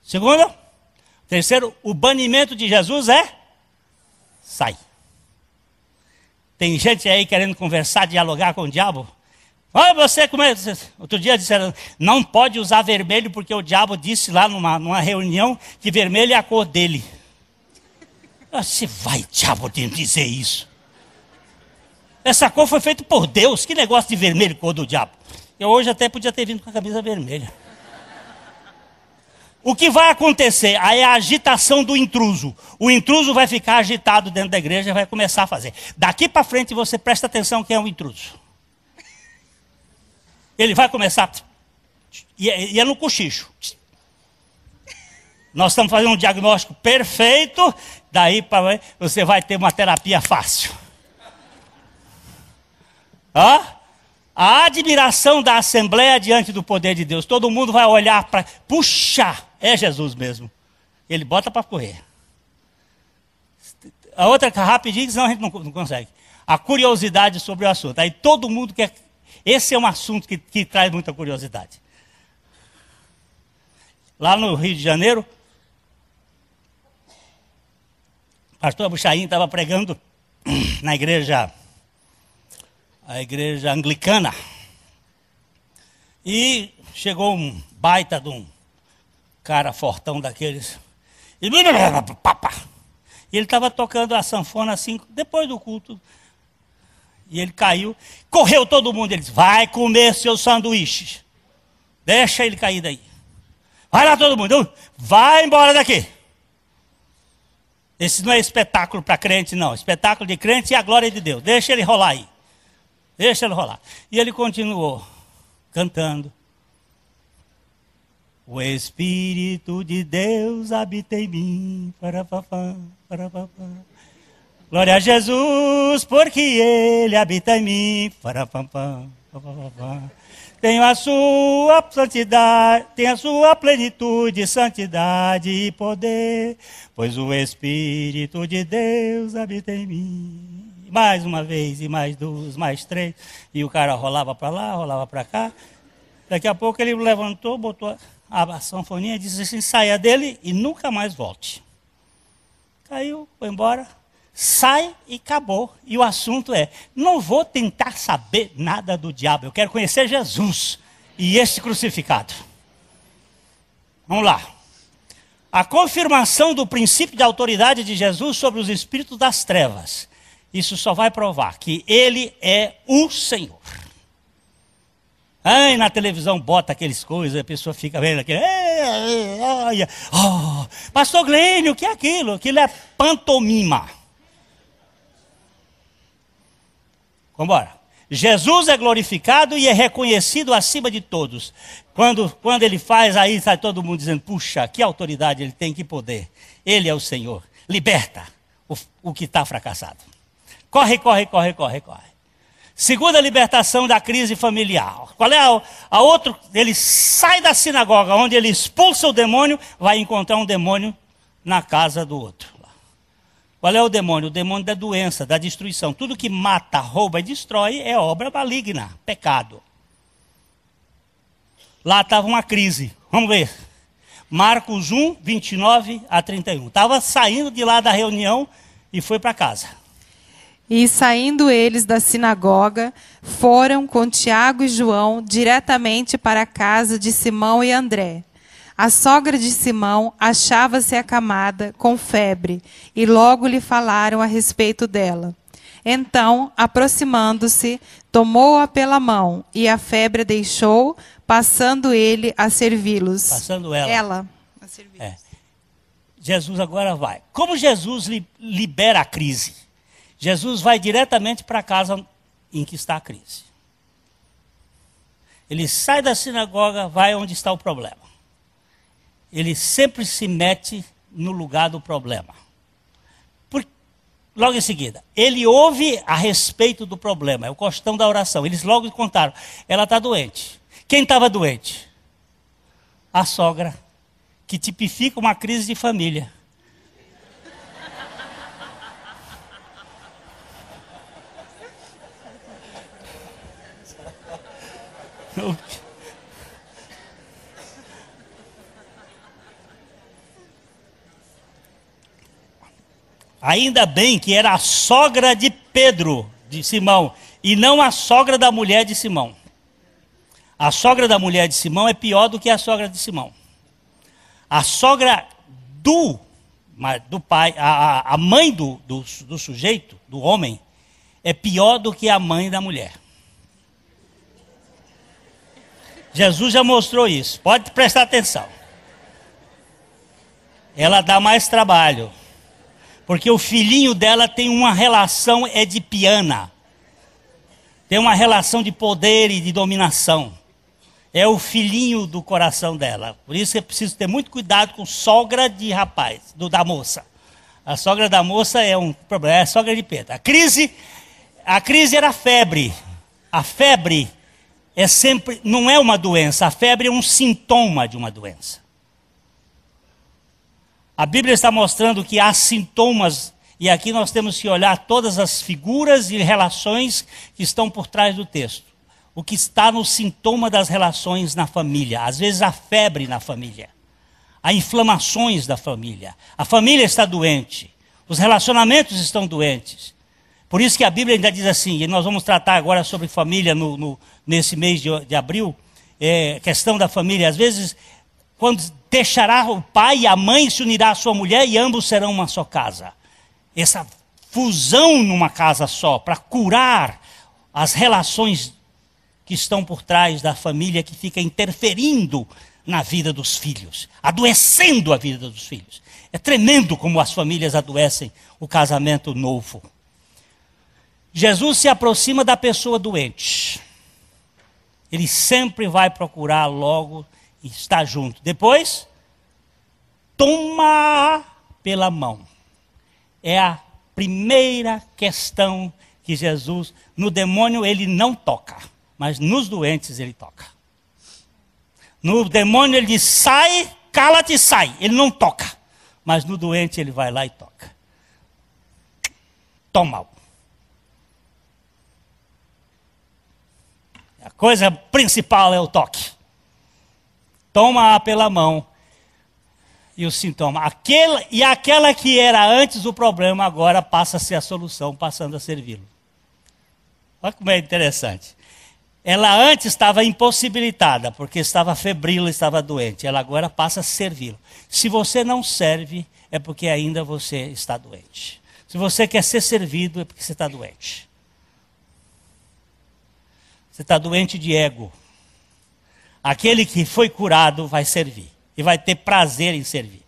Segundo, terceiro, o banimento de Jesus é: sai. Tem gente aí querendo conversar, dialogar com o diabo. Olha você, como é? Outro dia disseram, não pode usar vermelho porque o diabo disse lá numa reunião que vermelho é a cor dele. Você vai, diabo, dizer isso? Essa cor foi feita por Deus. Que negócio de vermelho, cor do diabo? Eu hoje até podia ter vindo com a camisa vermelha. O que vai acontecer? Aí é a agitação do intruso. O intruso vai ficar agitado dentro da igreja e vai começar a fazer. Daqui para frente você presta atenção quem é o intruso. Ele vai começar... E é no cochicho. Nós estamos fazendo um diagnóstico perfeito daí para você vai ter uma terapia fácil. Ó, a admiração da Assembleia diante do poder de Deus. Todo mundo vai olhar para... Puxa, é Jesus mesmo. Ele bota para correr. A outra, rapidinho, senão a gente não consegue. A curiosidade sobre o assunto. Aí todo mundo quer... Esse é um assunto que traz muita curiosidade. Lá no Rio de Janeiro, o pastor Abuchaim estava pregando na igreja, a igreja anglicana. E chegou um baita de um cara fortão daqueles. E ele estava tocando a sanfona assim, depois do culto. E ele caiu, correu todo mundo. Ele disse, vai comer seus sanduíches. Deixa ele cair daí. Vai lá todo mundo, vai embora daqui. Esse não é espetáculo para crente, não. Espetáculo de crente e a glória de Deus. Deixa ele rolar aí. Deixa ele rolar. E ele continuou cantando. O Espírito de Deus habita em mim. Parapapá, parapapá. Glória a Jesus, porque Ele habita em mim. Parapapá, parapapá. Tenho a sua santidade, tenho a sua plenitude, santidade e poder, pois o Espírito de Deus habita em mim. Mais uma vez, e mais duas, mais três, e o cara rolava para lá, rolava para cá. Daqui a pouco ele levantou, botou a sanfoninha e disse assim, saia dele e nunca mais volte. Caiu, foi embora. Sai e acabou. E o assunto é, não vou tentar saber nada do diabo, eu quero conhecer Jesus e esse crucificado. Vamos lá. A confirmação do princípio de autoridade de Jesus sobre os espíritos das trevas. Isso só vai provar que Ele é o Senhor. Aí na televisão bota aquelas coisas, a pessoa fica vendo aquele... Pastor Glênio, o que é aquilo? Aquilo é pantomima. Vamos embora. Jesus é glorificado e é reconhecido acima de todos. Quando ele faz, aí sai todo mundo dizendo, puxa, que autoridade ele tem, que poder. Ele é o Senhor. Liberta o que está fracassado. Corre, corre, corre, corre, corre. Segunda libertação da crise familiar. Qual é a outra? Ele sai da sinagoga, onde ele expulsa o demônio, vai encontrar um demônio na casa do outro. Qual é o demônio? O demônio da doença, da destruição. Tudo que mata, rouba e destrói é obra maligna, pecado. Lá estava uma crise. Vamos ver. Marcos 1, 29 a 31. Estava saindo de lá da reunião e foi para casa. E saindo eles da sinagoga, foram com Tiago e João diretamente para a casa de Simão e André. A sogra de Simão achava-se acamada com febre, e logo lhe falaram a respeito dela. Então, aproximando-se, tomou-a pela mão, e a febre deixou, passando ele a servi-los. Passando ela. Ela a servi-los. É. Jesus agora vai. Como Jesus libera a crise? Jesus vai diretamente para a casa em que está a crise. Ele sai da sinagoga, vai onde está o problema. Ele sempre se mete no lugar do problema. Logo em seguida, ele ouve a respeito do problema, é o costão da oração. Eles logo contaram, ela está doente. Quem estava doente? A sogra, que tipifica uma crise de família. Ainda bem que era a sogra de Pedro, de Simão, e não a sogra da mulher de Simão. A sogra da mulher de Simão é pior do que a sogra de Simão. A sogra do pai, a mãe do sujeito, do homem, é pior do que a mãe da mulher. Jesus já mostrou isso, pode prestar atenção. Ela dá mais trabalho. Porque o filhinho dela tem uma relação edipiana. Tem uma relação de poder e de dominação. É o filhinho do coração dela. Por isso é preciso ter muito cuidado com sogra de rapaz, da moça. A sogra da moça é um problema, é a sogra de Pedro. A crise era febre. A febre não é uma doença, a febre é um sintoma de uma doença. A Bíblia está mostrando que há sintomas, e aqui nós temos que olhar todas as figuras e relações que estão por trás do texto. O que está no sintoma das relações na família. Às vezes há febre na família. Há inflamações da família. A família está doente. Os relacionamentos estão doentes. Por isso que a Bíblia ainda diz assim, e nós vamos tratar agora sobre família nesse mês de abril, questão da família. Às vezes, quando deixará o pai e a mãe, se unirá à sua mulher e ambos serão uma só casa. Essa fusão numa casa só, para curar as relações que estão por trás da família, que fica interferindo na vida dos filhos, adoecendo a vida dos filhos. É tremendo como as famílias adoecem o casamento novo. Jesus se aproxima da pessoa doente. Ele sempre vai procurar logo estar junto. Depois, toma pela mão. É a primeira questão que Jesus, no demônio ele não toca, mas nos doentes ele toca. No demônio ele diz, sai, cala-te e sai. Ele não toca, mas no doente ele vai lá e toca. Toma. A coisa principal é o toque. Toma-a pela mão. E o sintoma. Aquela que era antes o problema, agora passa a ser a solução, passando a servi-lo. Olha como é interessante. Ela antes estava impossibilitada, porque estava febril, estava doente. Ela agora passa a servi-lo. Se você não serve, é porque ainda você está doente. Se você quer ser servido, é porque você está doente. Você está doente de ego. Aquele que foi curado vai servir. E vai ter prazer em servir.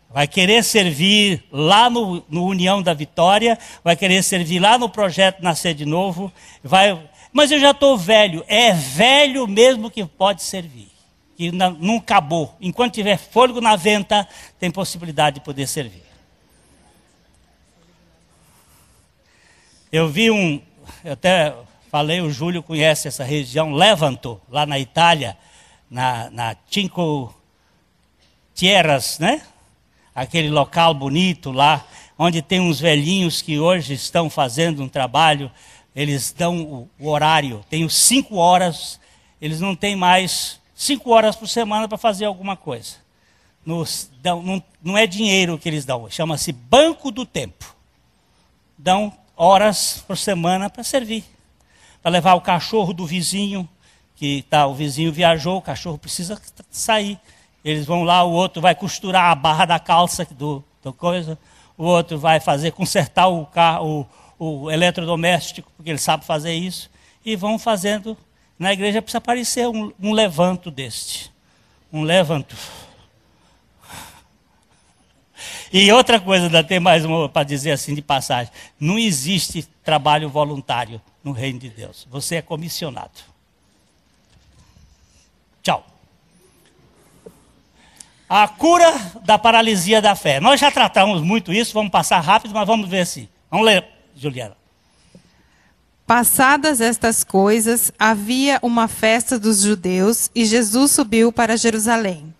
Vai querer servir lá no União da Vitória. Vai querer servir lá no Projeto Nascer de Novo. Mas eu já estou velho. É velho mesmo que pode servir. Que não acabou. Enquanto tiver fôlego na venta, tem possibilidade de poder servir. Eu vi eu até falei, o Júlio conhece essa região, Levanto, lá na Itália, na Cinque Terras, né? Aquele local bonito lá, onde tem uns velhinhos que hoje estão fazendo um trabalho, eles dão o horário, tem 5 horas, eles não têm mais 5 horas por semana para fazer alguma coisa. Não é dinheiro que eles dão, chama-se Banco do Tempo. Dão horas por semana para servir. Para levar o cachorro do vizinho, o vizinho viajou, o cachorro precisa sair. Eles vão lá, o outro vai costurar a barra da calça do coisa, o outro vai consertar o carro, o eletrodoméstico, porque ele sabe fazer isso, e vão fazendo. Na igreja precisa aparecer um levanto deste. Um levanto. E outra coisa, ainda tem mais uma para dizer assim de passagem. Não existe trabalho voluntário no reino de Deus. Você é comissionado. Tchau. A cura da paralisia da fé. Nós já tratamos muito isso, vamos passar rápido, mas vamos ver assim. Vamos ler, Juliana. Passadas estas coisas, havia uma festa dos judeus e Jesus subiu para Jerusalém.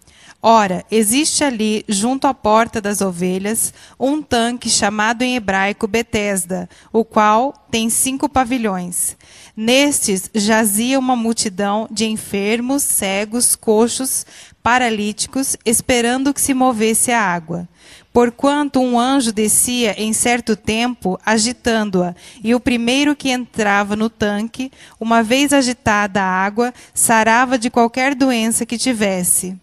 Ora, existe ali, junto à porta das ovelhas, um tanque chamado em hebraico Betesda, o qual tem 5 pavilhões. Nestes jazia uma multidão de enfermos, cegos, coxos, paralíticos, esperando que se movesse a água. Porquanto um anjo descia em certo tempo, agitando-a, e o primeiro que entrava no tanque, uma vez agitada a água, sarava de qualquer doença que tivesse.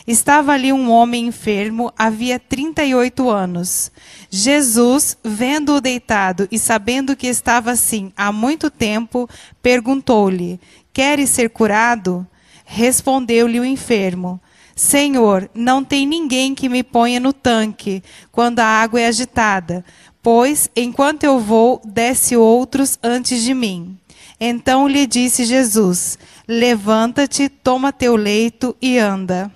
Estava ali um homem enfermo, havia 38 anos. Jesus, vendo-o deitado e sabendo que estava assim há muito tempo, perguntou-lhe: Queres ser curado? Respondeu-lhe o enfermo: Senhor, não tem ninguém que me ponha no tanque quando a água é agitada, pois, enquanto eu vou, desce outros antes de mim. Então lhe disse Jesus: Levanta-te, toma teu leito e anda.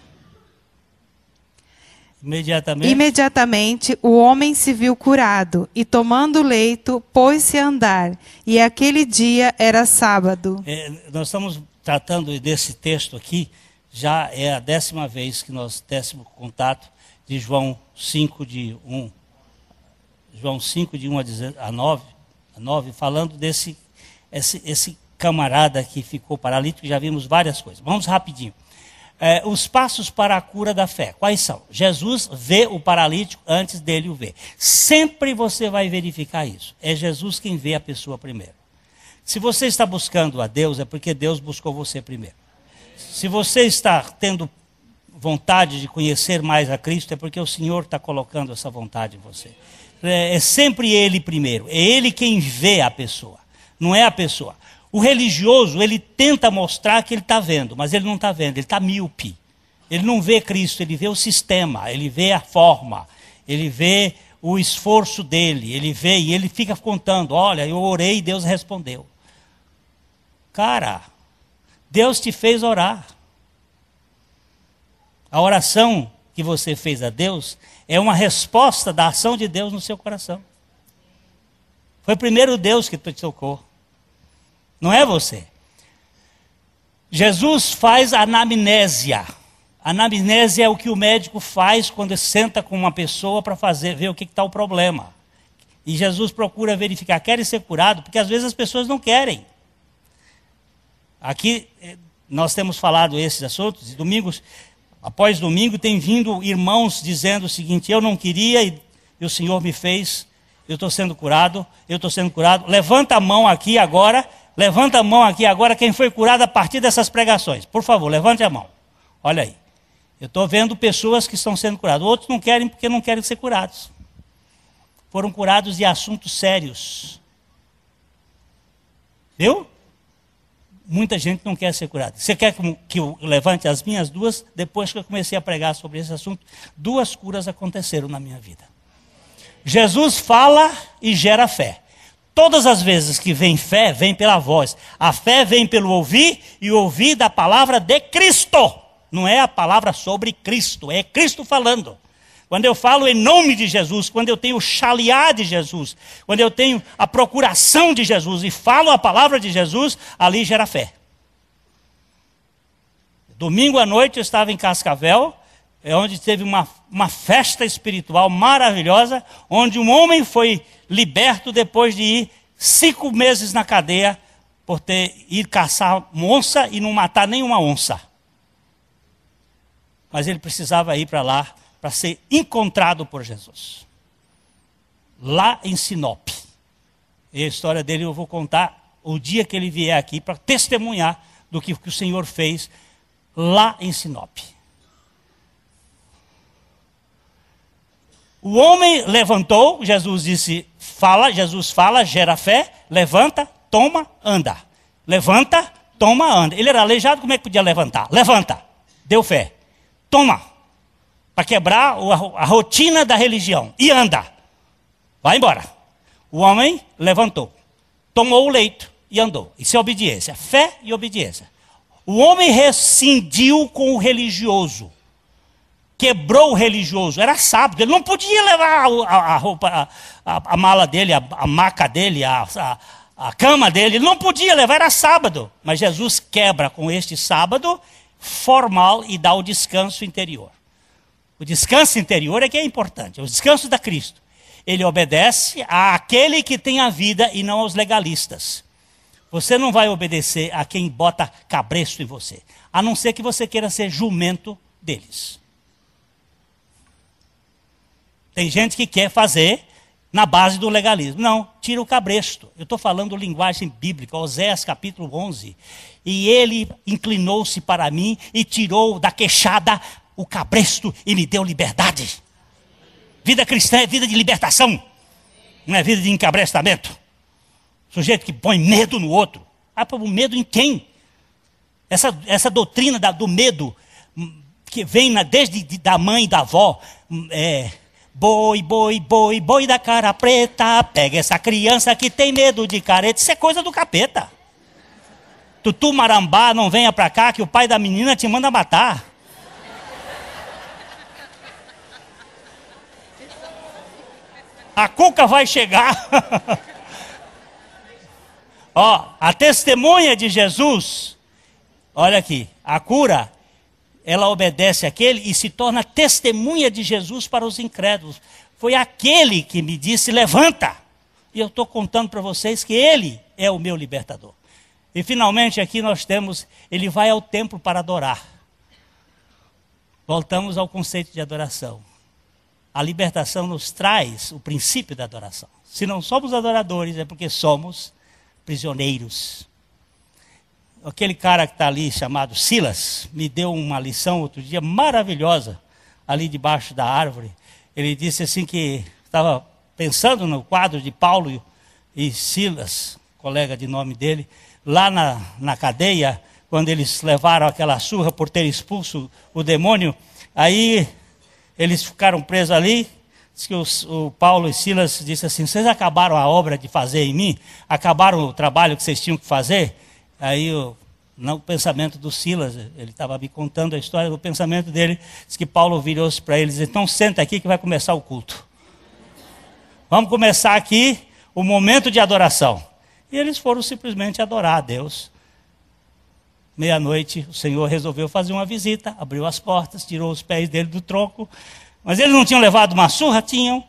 Imediatamente o homem se viu curado, e tomando o leito, pôs-se a andar. E aquele dia era sábado. Nós estamos tratando desse texto aqui, já é a 10ª vez que nós temos contato de João 5, de 1 a 9, falando desse esse camarada que ficou paralítico. Já vimos várias coisas. Vamos rapidinho. Os passos para a cura da fé, quais são? Jesus vê o paralítico antes dele o ver. Sempre você vai verificar isso. É Jesus quem vê a pessoa primeiro. Se você está buscando a Deus, é porque Deus buscou você primeiro. Se você está tendo vontade de conhecer mais a Cristo, é porque o Senhor está colocando essa vontade em você. É sempre Ele primeiro. É Ele quem vê a pessoa, não é a pessoa. O religioso, ele tenta mostrar que ele está vendo, mas ele não está vendo, ele está míope. Ele não vê Cristo, ele vê o sistema, ele vê a forma, ele vê o esforço dele, ele vê e ele fica contando, olha, eu orei e Deus respondeu. Cara, Deus te fez orar. A oração que você fez a Deus é uma resposta da ação de Deus no seu coração. Foi primeiro Deus que te tocou. Não é você. Jesus faz anamnésia. Anamnésia é o que o médico faz quando senta com uma pessoa para ver o que está o problema. E Jesus procura verificar, querem ser curado? Porque às vezes as pessoas não querem. Aqui nós temos falado esses assuntos, e domingos, após domingo, tem vindo irmãos dizendo o seguinte, eu não queria e o Senhor me fez, eu estou sendo curado, eu estou sendo curado. Levanta a mão aqui agora quem foi curado a partir dessas pregações. Por favor, levante a mão. Olha aí. Eu estou vendo pessoas que estão sendo curadas. Outros não querem porque não querem ser curados. Foram curados de assuntos sérios. Viu? Muita gente não quer ser curada. Você quer que eu levante as minhas duas? Depois que eu comecei a pregar sobre esse assunto, 2 curas aconteceram na minha vida. Jesus fala e gera fé. Todas as vezes que vem fé, vem pela voz. A fé vem pelo ouvir, e ouvir da palavra de Cristo. Não é a palavra sobre Cristo, é Cristo falando. Quando eu falo em nome de Jesus, quando eu tenho o xaliá de Jesus, quando eu tenho a procuração de Jesus e falo a palavra de Jesus, ali gera fé. Domingo à noite eu estava em Cascavel, onde teve uma festa espiritual maravilhosa, onde um homem foi liberto depois de ir 5 meses na cadeia por ir caçar onça e não matar nenhuma onça. Mas ele precisava ir para lá para ser encontrado por Jesus. Lá em Sinop. E a história dele eu vou contar o dia que ele vier aqui para testemunhar do que o Senhor fez lá em Sinop. O homem levantou, Jesus fala, gera fé, levanta, toma, anda. Levanta, toma, anda. Ele era aleijado, como é que podia levantar? Levanta, deu fé, toma, para quebrar a rotina da religião, e anda, vai embora. O homem levantou, tomou o leito e andou. Isso é obediência, fé e obediência. O homem rescindiu com o religioso. Quebrou o religioso, era sábado, ele não podia levar a roupa, a mala dele, a maca dele, a cama dele, ele não podia levar, era sábado. Mas Jesus quebra com este sábado formal e dá o descanso interior. O descanso interior é que é importante, é o descanso da Cristo. Ele obedece àquele que tem a vida e não aos legalistas. Você não vai obedecer a quem bota cabresto em você, a não ser que você queira ser jumento deles. Tem gente que quer fazer na base do legalismo. Não, tira o cabresto. Eu estou falando linguagem bíblica, Oséias capítulo 11. E ele inclinou-se para mim e tirou da queixada o cabresto e me deu liberdade. Vida cristã é vida de libertação, não é vida de encabrestamento. Sujeito que põe medo no outro. Põe medo em quem? Essa doutrina do medo, que vem desde da mãe e da avó, boi, boi, boi, boi da cara preta, pega essa criança que tem medo de careta. Isso é coisa do capeta. Tutu Marambá, não venha pra cá que o pai da menina te manda matar. A cuca vai chegar. Ó, a testemunha de Jesus, olha aqui, a cura, ela obedece àquele e se torna testemunha de Jesus para os incrédulos. Foi aquele que me disse, levanta. E eu estou contando para vocês que ele é o meu libertador. E finalmente aqui nós temos, ele vai ao templo para adorar. Voltamos ao conceito de adoração. A libertação nos traz o princípio da adoração. Se não somos adoradores, é porque somos prisioneiros. Aquele cara que está ali, chamado Silas, me deu uma lição outro dia maravilhosa, ali debaixo da árvore. Ele disse assim que estava pensando no quadro de Paulo e Silas, colega de nome dele, lá na cadeia, quando eles levaram aquela surra por ter expulso o demônio, aí eles ficaram presos ali. Diz que o Paulo e Silas disse assim, vocês acabaram a obra de fazer em mim? Acabaram o trabalho que vocês tinham que fazer? Aí o pensamento do Silas, ele estava me contando a história do pensamento dele, diz que Paulo virou-se para ele e disse, então senta aqui que vai começar o culto. Vamos começar aqui o momento de adoração. E eles foram simplesmente adorar a Deus. Meia-noite, o Senhor resolveu fazer uma visita, abriu as portas, tirou os pés dele do tronco. Mas eles não tinham levado uma surra? Tinham.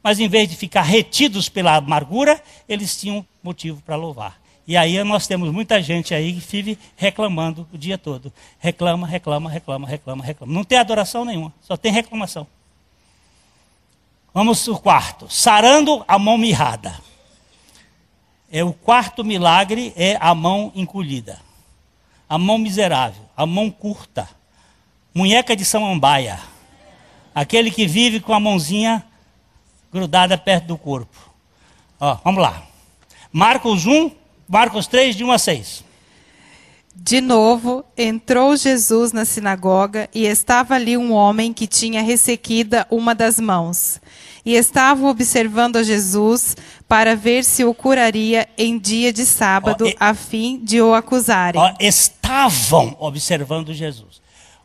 Mas em vez de ficar retidos pela amargura, eles tinham motivo para louvar. E aí nós temos muita gente aí que vive reclamando o dia todo. Reclama, reclama, reclama, reclama, reclama. Não tem adoração nenhuma, só tem reclamação. Vamos ao quarto. Sarando a mão mirrada. O quarto milagre é a mão encolhida. A mão miserável, a mão curta. Munheca de samambaia. Aquele que vive com a mãozinha grudada perto do corpo. Ó, vamos lá. Marcos 3, de 1 a 6. De novo, entrou Jesus na sinagoga e estava ali um homem que tinha ressequida uma das mãos. E estavam observando a Jesus para ver se o curaria em dia de sábado, a fim de o acusarem. Estavam observando Jesus.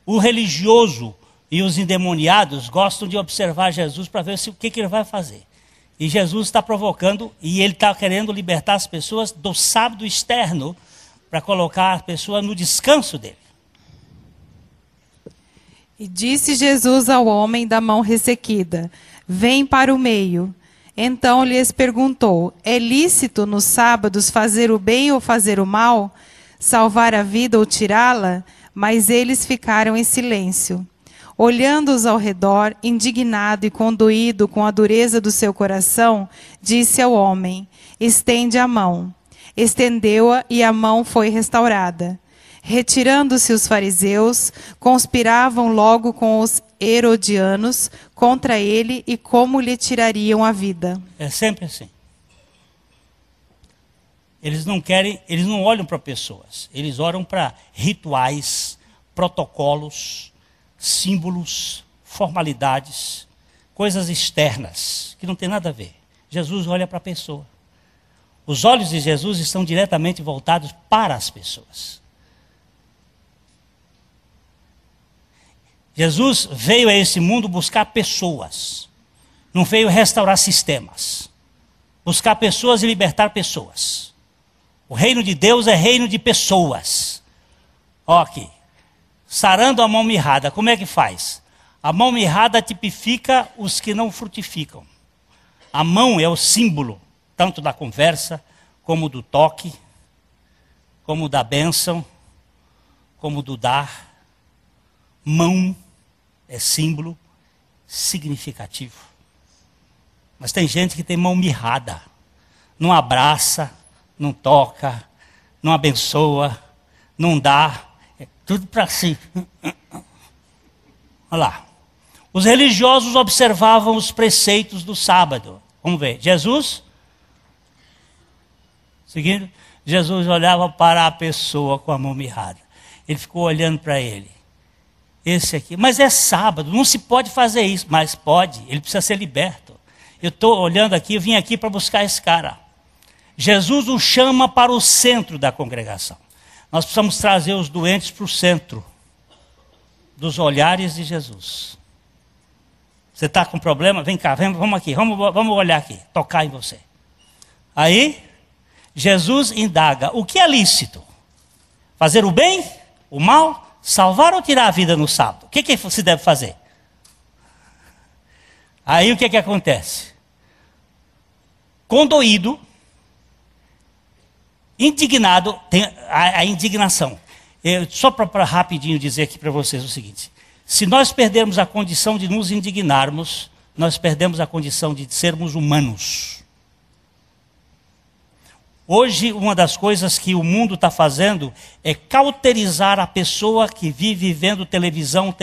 O religioso e os endemoniados gostam de observar Jesus para ver o que ele vai fazer. E Jesus está provocando, e ele está querendo libertar as pessoas do sábado externo, para colocar a pessoa no descanso dele. E disse Jesus ao homem da mão ressequida, vem para o meio. Então lhes perguntou, é lícito nos sábados fazer o bem ou fazer o mal? Salvar a vida ou tirá-la? Mas eles ficaram em silêncio. Olhando-os ao redor, indignado e condoído com a dureza do seu coração, disse ao homem, estende a mão. Estendeu-a e a mão foi restaurada. Retirando-se os fariseus, conspiravam logo com os herodianos contra ele e como lhe tirariam a vida. É sempre assim. Eles não olham para pessoas, eles olham para rituais, protocolos, símbolos, formalidades, coisas externas, que não tem nada a ver. Jesus olha para a pessoa. Os olhos de Jesus estão diretamente voltados para as pessoas. Jesus veio a esse mundo buscar pessoas. Não veio restaurar sistemas. Buscar pessoas e libertar pessoas. O reino de Deus é reino de pessoas. Ó aqui. Sarando a mão mirrada. Como é que faz? A mão mirrada tipifica os que não frutificam. A mão é o símbolo, tanto da conversa, como do toque, como da bênção, como do dar. Mão é símbolo significativo. Mas tem gente que tem mão mirrada. Não abraça, não toca, não abençoa, não dá. É tudo para si. Olha lá. Os religiosos observavam os preceitos do sábado. Vamos ver. Jesus, seguindo, Jesus olhava para a pessoa com a mão mirrada. Ele ficou olhando para ele. Esse aqui, mas é sábado, não se pode fazer isso. Mas pode, ele precisa ser liberto. Eu estou olhando aqui, eu vim aqui para buscar esse cara. Jesus o chama para o centro da congregação. Nós precisamos trazer os doentes para o centro dos olhares de Jesus. Você está com problema? Vem cá, vamos aqui, vamos olhar aqui, tocar em você. Aí, Jesus indaga, o que é lícito? Fazer o bem, o mal, salvar ou tirar a vida no sábado? O que se deve fazer? Aí o que acontece? Condoído, indignado, tem a indignação. Só para rapidinho dizer aqui para vocês o seguinte: se nós perdermos a condição de nos indignarmos, nós perdemos a condição de sermos humanos. Hoje, uma das coisas que o mundo está fazendo é cauterizar a pessoa que vive vendo televisão.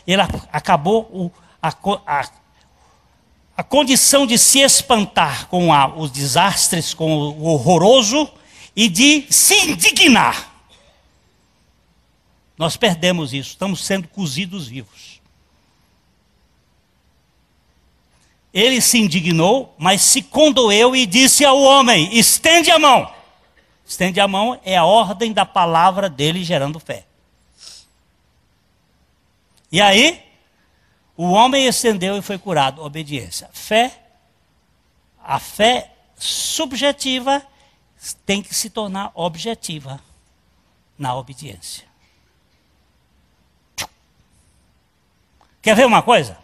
Ele acabou a condição de se espantar com os desastres, com o horroroso e de se indignar. Nós perdemos isso, estamos sendo cozidos vivos. Ele se indignou, mas se condoeu e disse ao homem, estende a mão. Estende a mão é a ordem da palavra dele gerando fé. E aí, o homem estendeu e foi curado. Obediência. Fé, a fé subjetiva tem que se tornar objetiva na obediência. Quer ver uma coisa?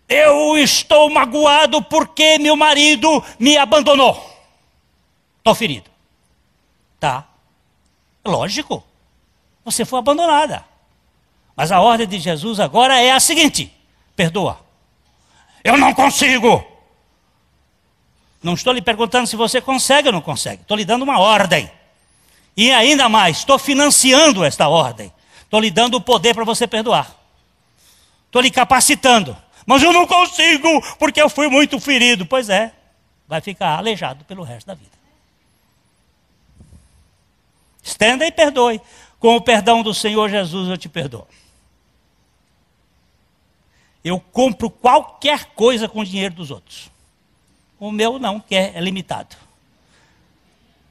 Eu estou magoado porque meu marido me abandonou. Estou ferido. Tá. Lógico. Você foi abandonada. Mas a ordem de Jesus agora é a seguinte: perdoa. Eu não consigo. Não estou lhe perguntando se você consegue ou não consegue. Estou lhe dando uma ordem. E ainda mais, estou financiando esta ordem. Estou lhe dando o poder para você perdoar. Estou lhe capacitando. Mas eu não consigo, porque eu fui muito ferido. Pois é, vai ficar aleijado pelo resto da vida. Estenda e perdoe. Com o perdão do Senhor Jesus eu te perdoo. Eu compro qualquer coisa com o dinheiro dos outros. O meu não, que é limitado.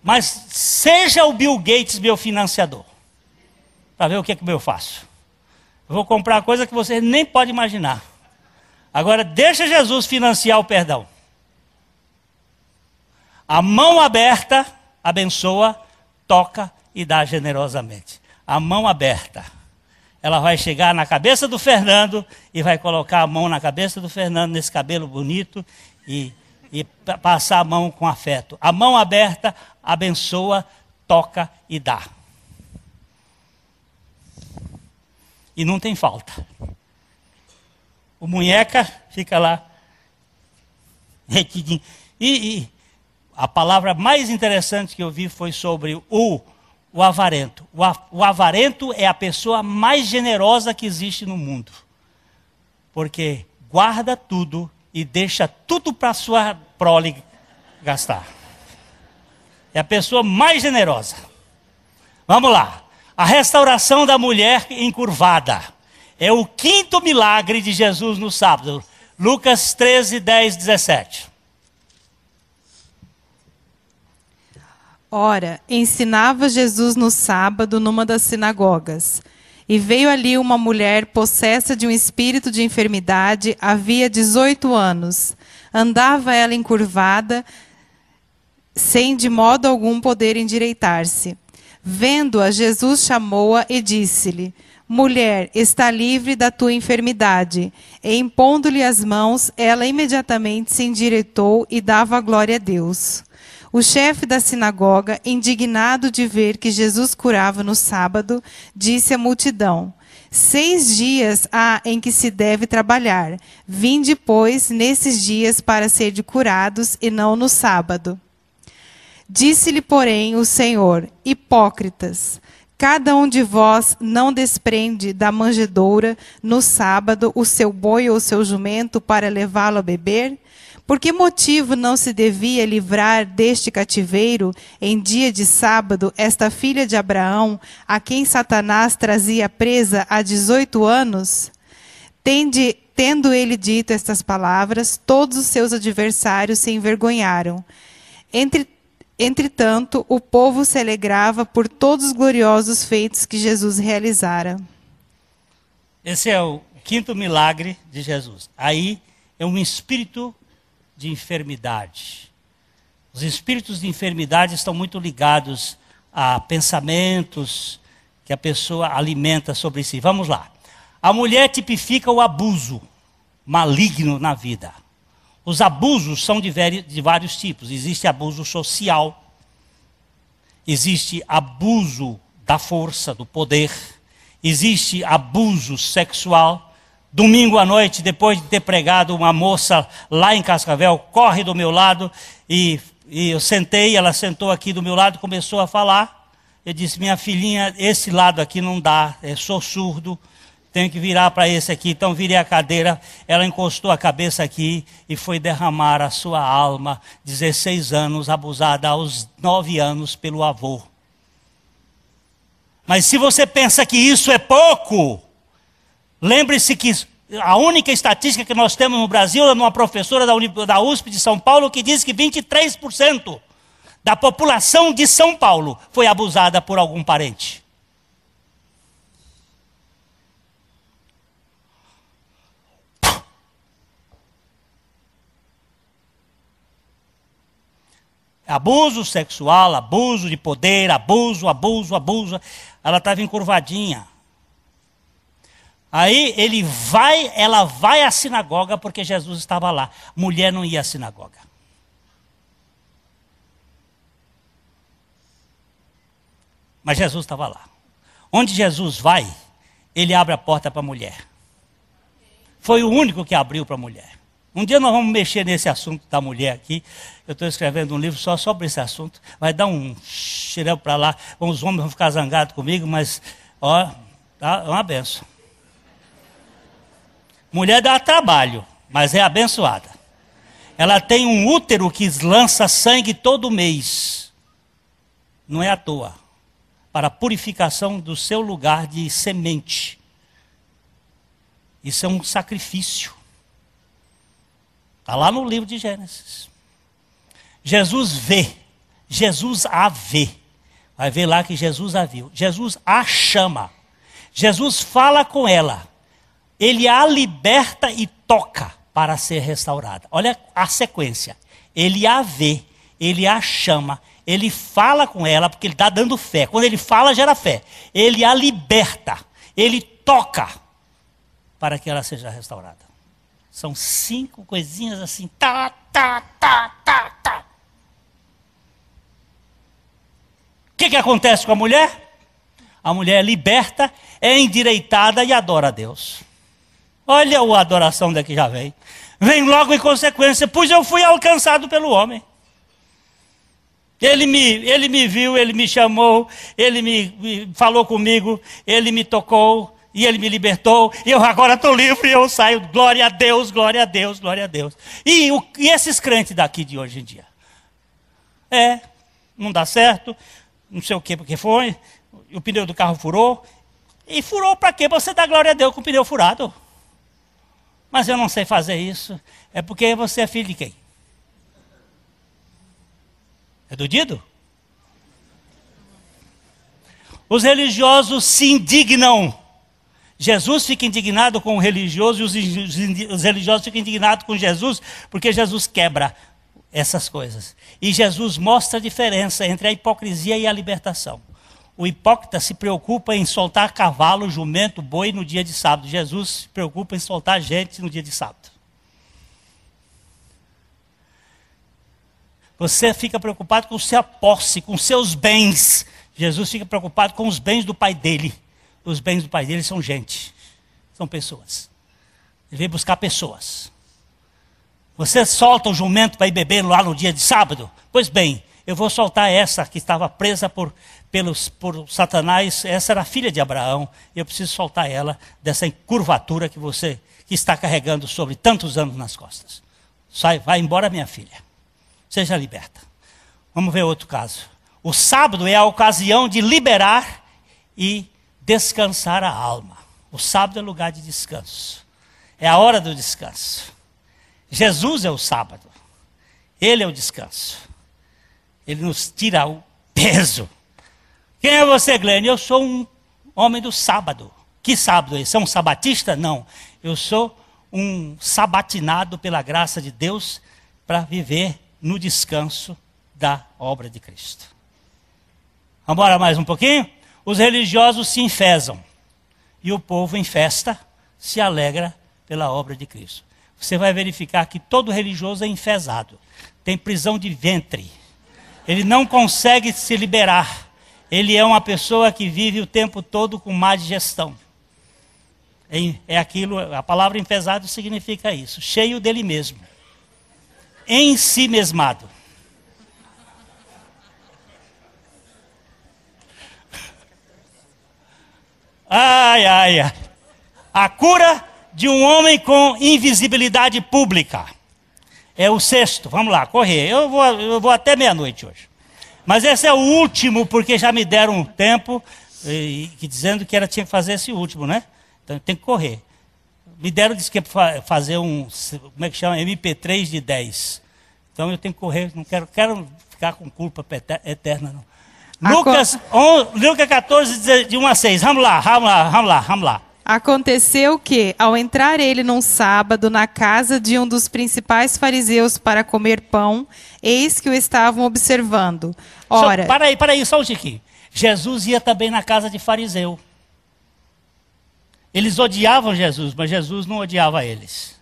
Mas seja o Bill Gates meu financiador. Para ver o que eu faço. Eu vou comprar coisa que você nem pode imaginar. Agora deixa Jesus financiar o perdão. A mão aberta abençoa, toca e dá generosamente. A mão aberta. Ela vai chegar na cabeça do Fernando e vai colocar a mão na cabeça do Fernando, nesse cabelo bonito, e passar a mão com afeto. A mão aberta abençoa, toca e dá. E não tem falta. O munheca fica lá retidinho. E a palavra mais interessante que eu vi foi sobre o avarento. O avarento é a pessoa mais generosa que existe no mundo. Porque guarda tudo e deixa tudo para sua prole gastar. É a pessoa mais generosa. Vamos lá. A restauração da mulher encurvada. É o quinto milagre de Jesus no sábado. Lucas 13, 10, 17. Ora, ensinava Jesus no sábado numa das sinagogas. E veio ali uma mulher possessa de um espírito de enfermidade, havia 18 anos. Andava ela encurvada, sem de modo algum poder endireitar-se. Vendo-a, Jesus chamou-a e disse-lhe: mulher, está livre da tua enfermidade. E impondo-lhe as mãos, ela imediatamente se endireitou e dava glória a Deus. O chefe da sinagoga, indignado de ver que Jesus curava no sábado, disse à multidão: 6 dias há em que se deve trabalhar. Vinde, pois, nesses dias para serdes curados, e não no sábado. Disse-lhe, porém, o Senhor: hipócritas, cada um de vós não desprende da manjedoura no sábado o seu boi ou o seu jumento para levá-lo a beber? Por que motivo não se devia livrar deste cativeiro, em dia de sábado, esta filha de Abraão, a quem Satanás trazia presa há 18 anos? Tendo ele dito estas palavras, todos os seus adversários se envergonharam. Entretanto, o povo se alegrava por todos os gloriosos feitos que Jesus realizara. Esse é o quinto milagre de Jesus. Aí é um espírito de enfermidade. Os espíritos de enfermidade estão muito ligados a pensamentos que a pessoa alimenta sobre si. Vamos lá. A mulher tipifica o abuso maligno na vida. Os abusos são de vários tipos. Existe abuso social, existe abuso da força, do poder, existe abuso sexual. Domingo à noite, depois de ter pregado, uma moça lá em Cascavel corre do meu lado e eu sentei, ela sentou aqui do meu lado e começou a falar. Eu disse, minha filhinha, esse lado aqui não dá, eu sou surdo, tenho que virar para esse aqui. Então virei a cadeira, ela encostou a cabeça aqui e foi derramar a sua alma, 16 anos, abusada aos 9 anos pelo avô. Mas se você pensa que isso é pouco, lembre-se que a única estatística que nós temos no Brasil é uma professora da USP de São Paulo que diz que 23% da população de São Paulo foi abusada por algum parente. Abuso sexual, abuso de poder, abuso. Ela estava encurvadinha. Aí ela vai à sinagoga porque Jesus estava lá. Mulher não ia à sinagoga. Mas Jesus estava lá. Onde Jesus vai, ele abre a porta para a mulher. Foi o único que abriu para a mulher. Um dia nós vamos mexer nesse assunto da mulher aqui. Eu estou escrevendo um livro só sobre esse assunto. Vai dar um cheirão para lá. Os homens vão ficar zangados comigo, mas ó, tá, é uma benção. Mulher dá trabalho, mas é abençoada. Ela tem um útero que lança sangue todo mês. Não é à toa. Para a purificação do seu lugar de semente. Isso é um sacrifício. Está lá no livro de Gênesis. Jesus vê. Jesus a vê. Vai ver lá que Jesus a viu. Jesus a chama. Jesus fala com ela. Ele a liberta e toca para ser restaurada. Olha a sequência. Ele a vê. Ele a chama. Ele fala com ela porque ele está dando fé. Quando ele fala, gera fé. Ele a liberta. Ele toca para que ela seja restaurada. São 5 coisinhas assim. Tá. O que acontece com a mulher? A mulher é liberta, é endireitada e adora a Deus. Olha a adoração daqui já vem. Vem logo em consequência, pois eu fui alcançado pelo homem. Ele me viu, ele me chamou, ele me falou comigo, ele me tocou. E ele me libertou, e eu agora estou livre, e eu saio, glória a Deus, glória a Deus, glória a Deus. E esses crentes daqui de hoje em dia? Não dá certo, não sei o que, porque foi, o pneu do carro furou. E furou para quê? Você dá glória a Deus com o pneu furado. Mas eu não sei fazer isso. É porque você é filho de quem? É do Dido? Os religiosos se indignam. Jesus fica indignado com o religioso e os religiosos ficam indignados com Jesus, porque Jesus quebra essas coisas. E Jesus mostra a diferença entre a hipocrisia e a libertação. O hipócrita se preocupa em soltar cavalo, jumento, boi no dia de sábado. Jesus se preocupa em soltar gente no dia de sábado. Você fica preocupado com sua posse, com seus bens. Jesus fica preocupado com os bens do pai dele. Os bens do pai dele são gente, são pessoas. Ele veio buscar pessoas. Você solta o jumento para ir beber lá no dia de sábado? Pois bem, eu vou soltar essa que estava presa por Satanás. Essa era a filha de Abraão. Eu preciso soltar ela dessa encurvatura que está carregando sobre tantos anos nas costas. Vai embora, minha filha. Seja liberta. Vamos ver outro caso. O sábado é a ocasião de liberar e descansar a alma. O sábado é lugar de descanso. É a hora do descanso. Jesus é o sábado. Ele é o descanso. Ele nos tira o peso. Quem é você, Glenn? Eu sou um homem do sábado. Que sábado é esse? É um sabatista? Não. Eu sou um sabatinado pela graça de Deus para viver no descanso da obra de Cristo. Vamos embora mais um pouquinho? Os religiosos se enfesam e o povo em festa se alegra pela obra de Cristo. Você vai verificar que todo religioso é enfesado. Tem prisão de ventre. Ele não consegue se liberar. Ele é uma pessoa que vive o tempo todo com má digestão. É aquilo, a palavra enfesado significa isso. Cheio dele mesmo. Em si mesmado. Ai, ai, ai. A cura de um homem com invisibilidade pública. É o sexto. Vamos lá, correr. Eu vou até meia-noite hoje. Mas esse é o último, porque já me deram um tempo, dizendo que tinha que fazer esse último, né? Então tem que correr. Me deram, disse que ia fazer como é que chama? MP3 de 10. Então eu tenho que correr, não quero ficar com culpa eterna, não. Lucas 14, de 1 a 6. Vamos lá. Aconteceu que, ao entrar ele num sábado na casa de um dos principais fariseus para comer pão, eis que o estavam observando. Ora, para aí, só um tiquinho. Jesus ia também na casa de fariseu. Eles odiavam Jesus, mas Jesus não odiava eles.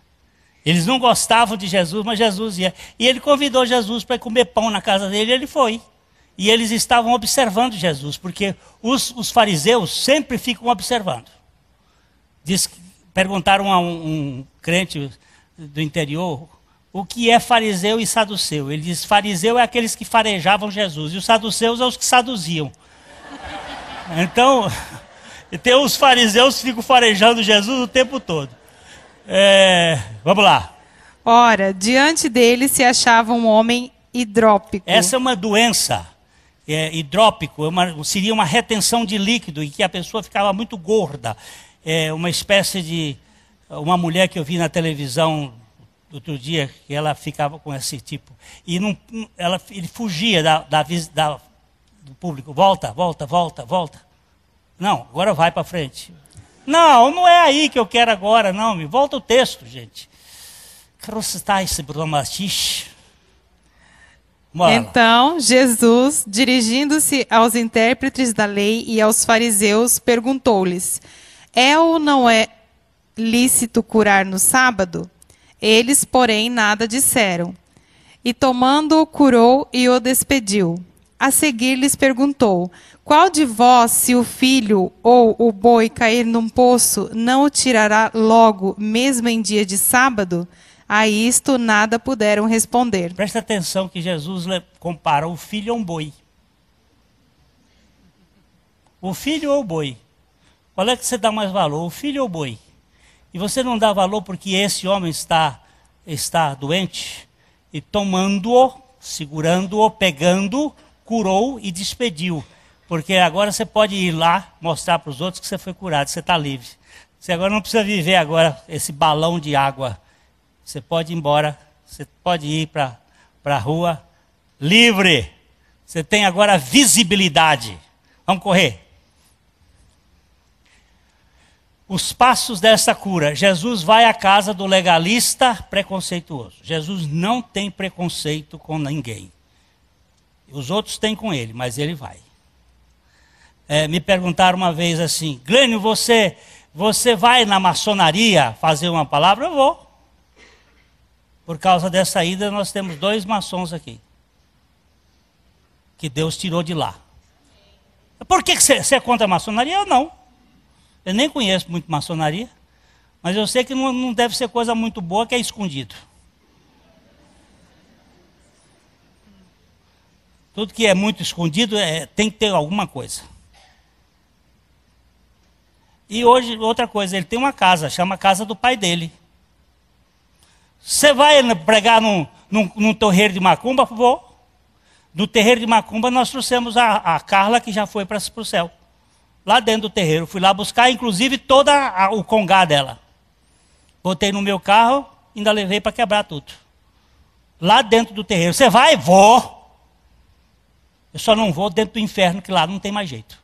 Eles não gostavam de Jesus, mas Jesus ia. E ele convidou Jesus para comer pão na casa dele, e ele foi. E eles estavam observando Jesus, porque os fariseus sempre ficam observando. Perguntaram a um crente do interior o que é fariseu e saduceu. Ele diz: fariseu é aqueles que farejavam Jesus, e os saduceus é os que saduziam. Então, tem os fariseus que ficam farejando Jesus o tempo todo. Vamos lá. Ora, diante dele se achava um homem hidrópico. Essa é uma doença. Hidrópico seria uma retenção de líquido em que a pessoa ficava muito gorda. Uma espécie de... Uma mulher que eu vi na televisão outro dia, que ela ficava com esse tipo. E ele fugia do público. Volta. Não, agora vai para frente. Não é aí que eu quero agora, não. Me volta o texto, gente. Quero citar esse bromachixe. Então, Jesus, dirigindo-se aos intérpretes da lei e aos fariseus, perguntou-lhes: é ou não é lícito curar no sábado? Eles, porém, nada disseram. E tomando-o, curou e o despediu. A seguir lhes perguntou: qual de vós, se o filho ou o boi cair num poço, não o tirará logo, mesmo em dia de sábado? A isto nada puderam responder. Presta atenção que Jesus compara o filho a um boi. O filho ou o boi? Qual é que você dá mais valor, o filho ou o boi? E você não dá valor porque esse homem está doente, e tomando-o, segurando-o, pegando, curou e despediu. Porque agora você pode ir lá, mostrar para os outros que você foi curado, você está livre. Você agora não precisa viver agora esse balão de água. Você pode ir embora, você pode ir para a rua livre. Você tem agora visibilidade. Vamos correr. Os passos dessa cura. Jesus vai à casa do legalista preconceituoso. Jesus não tem preconceito com ninguém. Os outros têm com ele, mas ele vai. Me perguntaram uma vez assim: Glênio, você vai na maçonaria fazer uma palavra? Eu vou. Por causa dessa ida, nós temos 2 maçons aqui. Que Deus tirou de lá. Por que você é contra a maçonaria? Eu não. Eu nem conheço muito maçonaria. Mas eu sei que não deve ser coisa muito boa, que é escondido. Tudo que é muito escondido tem que ter alguma coisa. E hoje, outra coisa, ele tem uma casa, chama a casa do pai dele. Você vai pregar num terreiro de macumba? Vou. No terreiro de macumba nós trouxemos a Carla, que já foi para o céu. Lá dentro do terreiro. Fui lá buscar, inclusive, todo o congá dela. Botei no meu carro, ainda levei para quebrar tudo. Lá dentro do terreiro. Você vai? Vou. Eu só não vou dentro do inferno, que lá não tem mais jeito.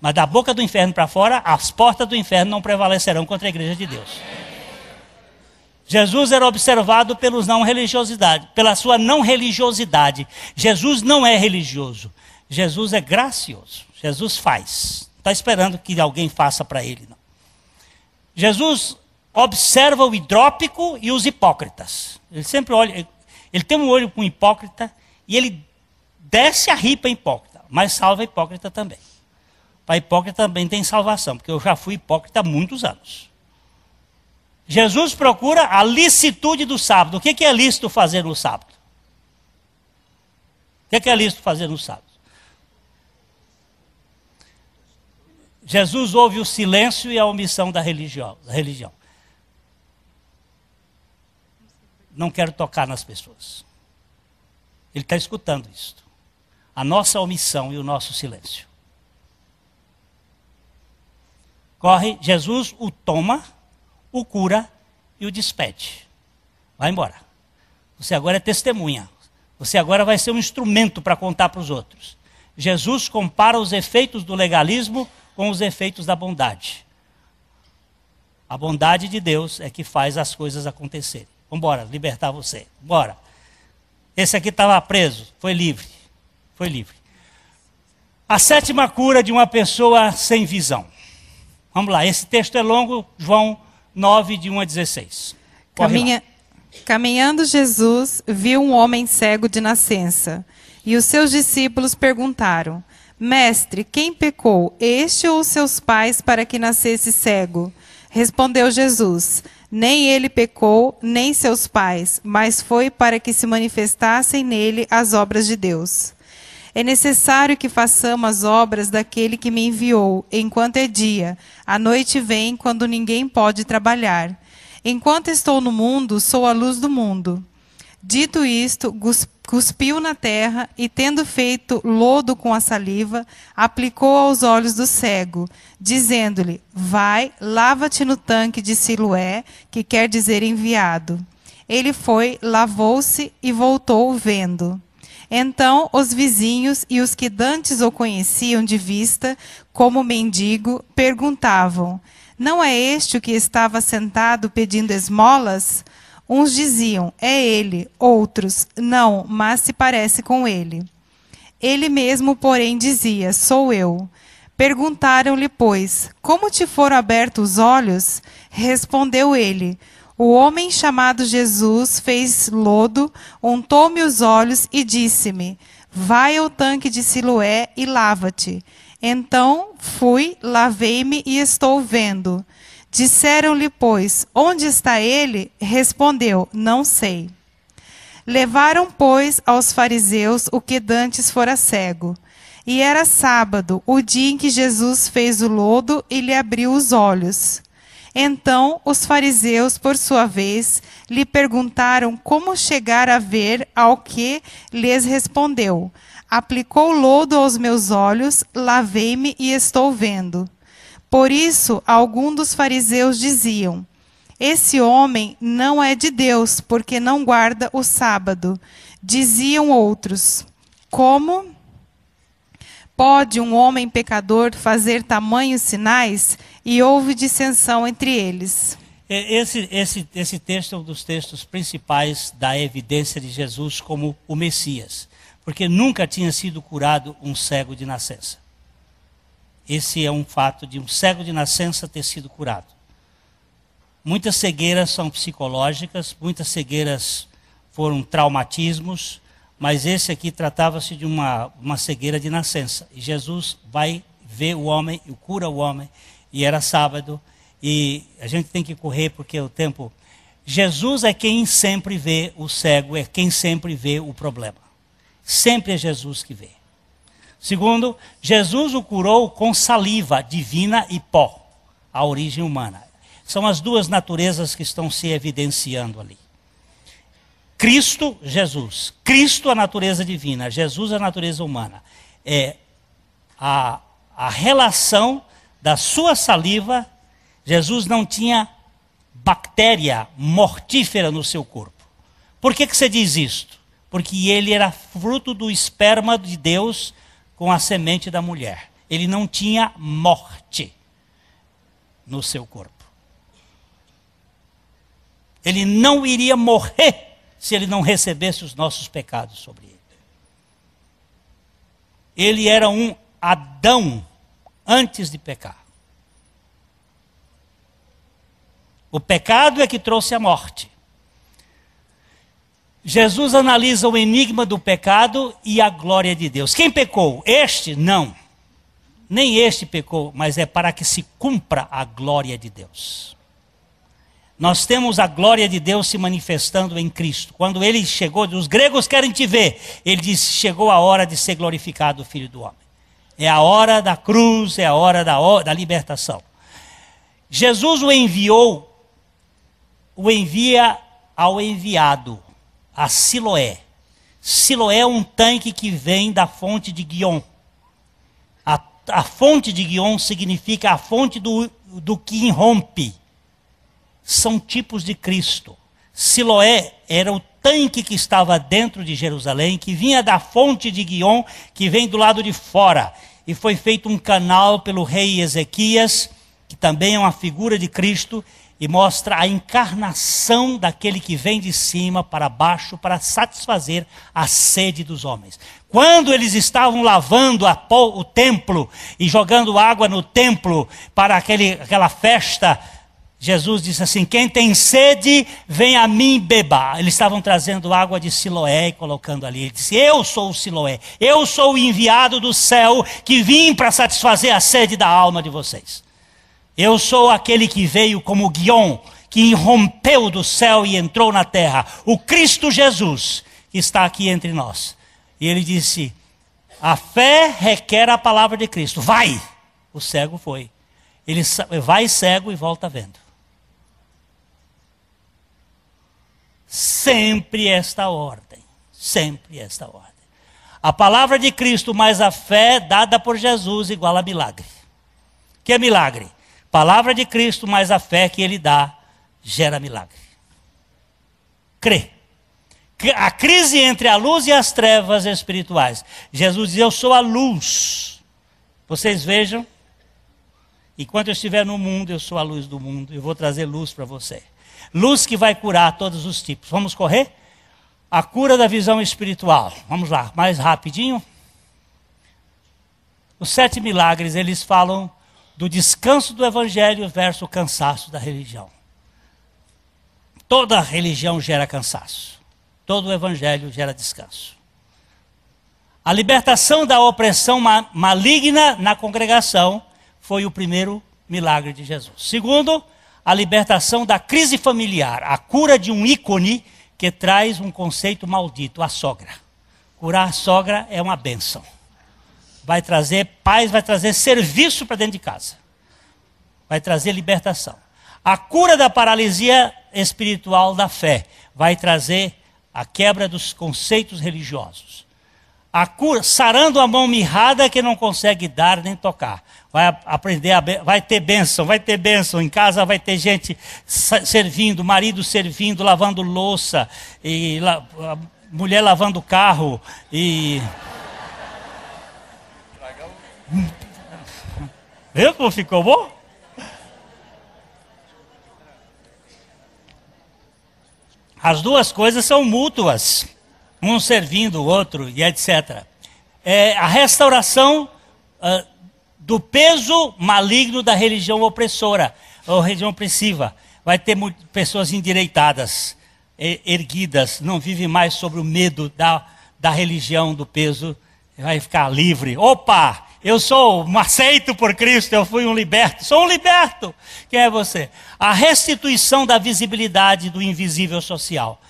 Mas da boca do inferno para fora, as portas do inferno não prevalecerão contra a igreja de Deus. Jesus era observado pela sua não religiosidade. Jesus não é religioso. Jesus é gracioso. Jesus faz. Não está esperando que alguém faça para ele, não. Jesus observa o hidrópico e os hipócritas. Ele sempre olha, ele tem um olho com o hipócrita e ele desce a rir para hipócrita, mas salva a hipócrita também. Para hipócrita também tem salvação, porque eu já fui hipócrita há muitos anos. Jesus procura a licitude do sábado. O que é lícito fazer no sábado? O que é lícito fazer no sábado? Jesus ouve o silêncio e a omissão da religião. Não quero tocar nas pessoas. Ele está escutando isso. A nossa omissão e o nosso silêncio. Corre, Jesus o toma, o cura e o despede. Vai embora. Você agora é testemunha. Você agora vai ser um instrumento para contar para os outros. Jesus compara os efeitos do legalismo com os efeitos da bondade. A bondade de Deus é que faz as coisas acontecerem. Vamos embora, libertar você. Bora. Esse aqui estava preso, foi livre. Foi livre. A 7ª cura de uma pessoa sem visão. Vamos lá, esse texto é longo, João 9, de 1 a 16. Caminhando Jesus, viu um homem cego de nascença. E os seus discípulos perguntaram: Mestre, quem pecou, este ou seus pais, para que nascesse cego? Respondeu Jesus: Nem ele pecou, nem seus pais, mas foi para que se manifestassem nele as obras de Deus. É necessário que façamos as obras daquele que me enviou, enquanto é dia. A noite vem, quando ninguém pode trabalhar. Enquanto estou no mundo, sou a luz do mundo. Dito isto, cuspiu na terra e, tendo feito lodo com a saliva, aplicou aos olhos do cego, dizendo-lhe: Vai, lava-te no tanque de Siloé, que quer dizer enviado. Ele foi, lavou-se e voltou vendo. Então os vizinhos e os que dantes o conheciam de vista, como mendigo, perguntavam: Não é este o que estava sentado pedindo esmolas? Uns diziam: É ele. Outros: Não, mas se parece com ele. Ele mesmo, porém, dizia: Sou eu. Perguntaram-lhe, pois: Como te foram abertos os olhos? Respondeu ele: O homem chamado Jesus fez lodo, untou-me os olhos e disse-me: Vai ao tanque de Siloé e lava-te. Então fui, lavei-me e estou vendo. Disseram-lhe, pois: Onde está ele? Respondeu: Não sei. Levaram, pois, aos fariseus o que dantes fora cego. E era sábado, o dia em que Jesus fez o lodo e lhe abriu os olhos. Então os fariseus, por sua vez, lhe perguntaram como chegar a ver, ao que lhes respondeu: Aplicou lodo aos meus olhos, lavei-me e estou vendo. Por isso, alguns dos fariseus diziam: Esse homem não é de Deus, porque não guarda o sábado. Diziam outros: Como pode um homem pecador fazer tamanhos sinais? E houve dissensão entre eles. Esse texto é um dos textos principais da evidência de Jesus como o Messias, porque nunca tinha sido curado um cego de nascença. Esse é um fato de um cego de nascença ter sido curado. Muitas cegueiras são psicológicas, muitas cegueiras foram traumatismos, mas esse aqui tratava-se de uma cegueira de nascença. E Jesus vai ver o homem, e cura o homem, e era sábado, e a gente tem que correr porque o tempo... Jesus é quem sempre vê o cego, é quem sempre vê o problema. Sempre é Jesus que vê. Segundo, Jesus o curou com saliva divina e pó, a origem humana. São as duas naturezas que estão se evidenciando ali. Cristo, Jesus. Cristo, a natureza divina. Jesus, a natureza humana. É a relação da sua saliva. Jesus não tinha bactéria mortífera no seu corpo. Por que você diz isto? Porque ele era fruto do esperma de Deus com a semente da mulher. Ele não tinha morte no seu corpo. Ele não iria morrer se ele não recebesse os nossos pecados sobre ele. Ele era um Adão antes de pecar. O pecado é que trouxe a morte. Jesus analisa o enigma do pecado e a glória de Deus. Quem pecou? Este? Não. Nem este pecou, mas é para que se cumpra a glória de Deus. Nós temos a glória de Deus se manifestando em Cristo. Quando ele chegou, os gregos querem te ver. Ele disse, chegou a hora de ser glorificado o Filho do Homem. É a hora da cruz, é a hora da libertação. Jesus o envia ao enviado, a Siloé. Siloé é um tanque que vem da fonte de Guion. A fonte de Guion significa a fonte do que irrompe. São tipos de Cristo. Siloé era o tanque que estava dentro de Jerusalém, que vinha da fonte de Guion, que vem do lado de fora. E foi feito um canal pelo rei Ezequias, que também é uma figura de Cristo, e mostra a encarnação daquele que vem de cima para baixo para satisfazer a sede dos homens. Quando eles estavam lavando o templo e jogando água no templo para aquela festa, Jesus disse assim, quem tem sede, vem a mim beba. Eles estavam trazendo água de Siloé e colocando ali. Ele disse, eu sou o Siloé, eu sou o enviado do céu que vim para satisfazer a sede da alma de vocês. Eu sou aquele que veio como Guion, que irrompeu do céu e entrou na terra. O Cristo Jesus, que está aqui entre nós. E ele disse, a fé requer a palavra de Cristo. Vai! O cego foi. Ele vai cego e volta vendo. Sempre esta ordem. Sempre esta ordem. A palavra de Cristo mais a fé dada por Jesus igual a milagre. Que é milagre? Palavra de Cristo mais a fé que ele dá gera milagre. Crê. A crise entre a luz e as trevas espirituais. Jesus diz, eu sou a luz. Vocês vejam, enquanto eu estiver no mundo, eu sou a luz do mundo. Eu vou trazer luz para você. Luz que vai curar todos os tipos. Vamos correr? A cura da visão espiritual. Vamos lá, mais rapidinho. Os 7 milagres, eles falam do descanso do evangelho versus o cansaço da religião. Toda religião gera cansaço. Todo o evangelho gera descanso. A libertação da opressão maligna na congregação foi o primeiro milagre de Jesus. Segundo, a libertação da crise familiar, a cura de um ícone que traz um conceito maldito, a sogra. Curar a sogra é uma bênção. Vai trazer paz, vai trazer serviço para dentro de casa. Vai trazer libertação. A cura da paralisia espiritual da fé vai trazer a quebra dos conceitos religiosos. A cura, sarando a mão mirrada que não consegue dar nem tocar. Vai ter bênção. Em casa vai ter gente servindo, marido servindo, lavando louça, e mulher lavando carro, e... Viu como ficou bom? As duas coisas são mútuas, um servindo o outro e etc. A restauração do peso maligno da religião opressora, ou religião opressiva. Vai ter pessoas endireitadas, erguidas, não vivem mais sobre o medo da religião, do peso, vai ficar livre. Opa! Eu sou um aceito por Cristo, eu fui um liberto. Sou um liberto. Quem é você? A restituição da visibilidade do invisível social.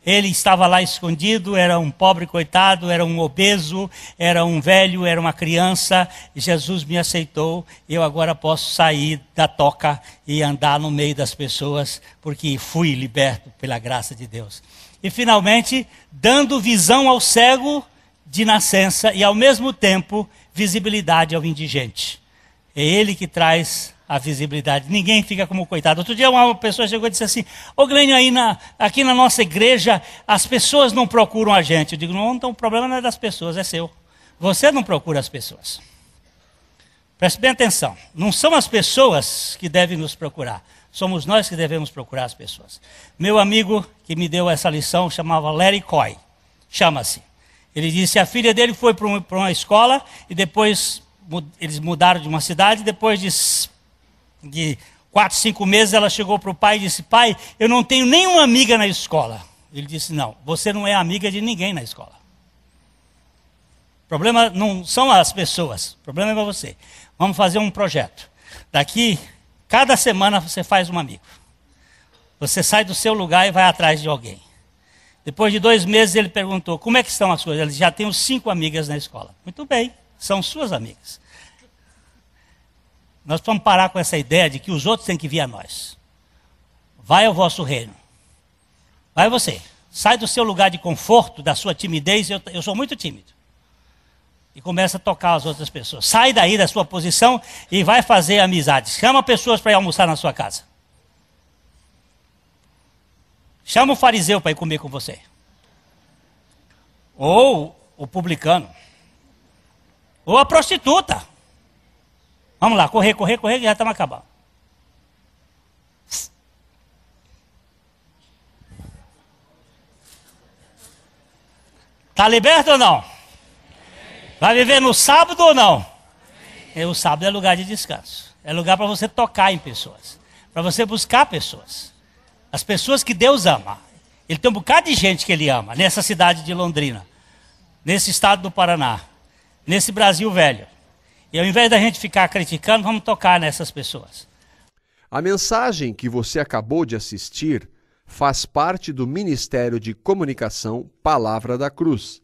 Ele estava lá escondido, era um pobre coitado, era um obeso, era um velho, era uma criança. Jesus me aceitou, eu agora posso sair da toca e andar no meio das pessoas, porque fui liberto pela graça de Deus. E finalmente, dando visão ao cego de nascença e ao mesmo tempo visibilidade ao indigente. É ele que traz a visibilidade. Ninguém fica como coitado. Outro dia uma pessoa chegou e disse assim, ô Glênio, aqui na nossa igreja as pessoas não procuram a gente. Eu digo, não, então o problema não é das pessoas, é seu. Você não procura as pessoas. Preste bem atenção. Não são as pessoas que devem nos procurar. Somos nós que devemos procurar as pessoas. Meu amigo que me deu essa lição chamava Larry Coy. Chama-se. Ele disse, a filha dele foi para uma escola e depois eles mudaram de uma cidade. Depois de 4, 5 meses ela chegou para o pai e disse, pai, eu não tenho nenhuma amiga na escola. Ele disse, não, você não é amiga de ninguém na escola. O problema não são as pessoas, o problema é você. Vamos fazer um projeto. Daqui, cada semana você faz um amigo. Você sai do seu lugar e vai atrás de alguém. Depois de 2 meses ele perguntou, como é que estão as coisas? Ele já tem 5 amigas na escola. Muito bem, são suas amigas. Nós vamos parar com essa ideia de que os outros têm que vir a nós. Vai ao vosso reino. Vai você. Sai do seu lugar de conforto, da sua timidez. Eu sou muito tímido. E começa a tocar as outras pessoas. Sai daí da sua posição e vai fazer amizades. Chama pessoas para ir almoçar na sua casa. Chama o fariseu para ir comer com você. Ou o publicano. Ou a prostituta. Vamos lá, correr, que já estamos acabando. Está liberto ou não? Vai viver no sábado ou não? O sábado é lugar de descanso. É lugar para você tocar em pessoas. Para você buscar pessoas. As pessoas que Deus ama. Ele tem um bocado de gente que Ele ama. Nessa cidade de Londrina. Nesse estado do Paraná. Nesse Brasil velho. E ao invés da gente ficar criticando, vamos tocar nessas pessoas. A mensagem que você acabou de assistir faz parte do Ministério de Comunicação Palavra da Cruz.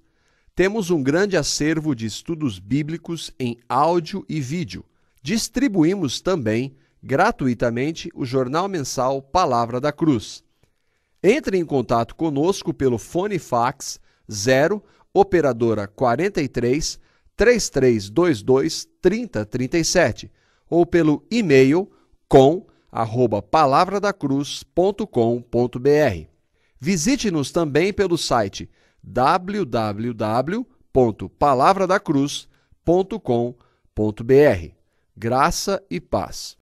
Temos um grande acervo de estudos bíblicos em áudio e vídeo. Distribuímos também, gratuitamente, o jornal mensal Palavra da Cruz. Entre em contato conosco pelo fone fax 0 operadora 43 3322 3037 ou pelo e-mail com@palavradacruz.com.br. Visite-nos também pelo site www.palavradacruz.com.br. Graça e paz.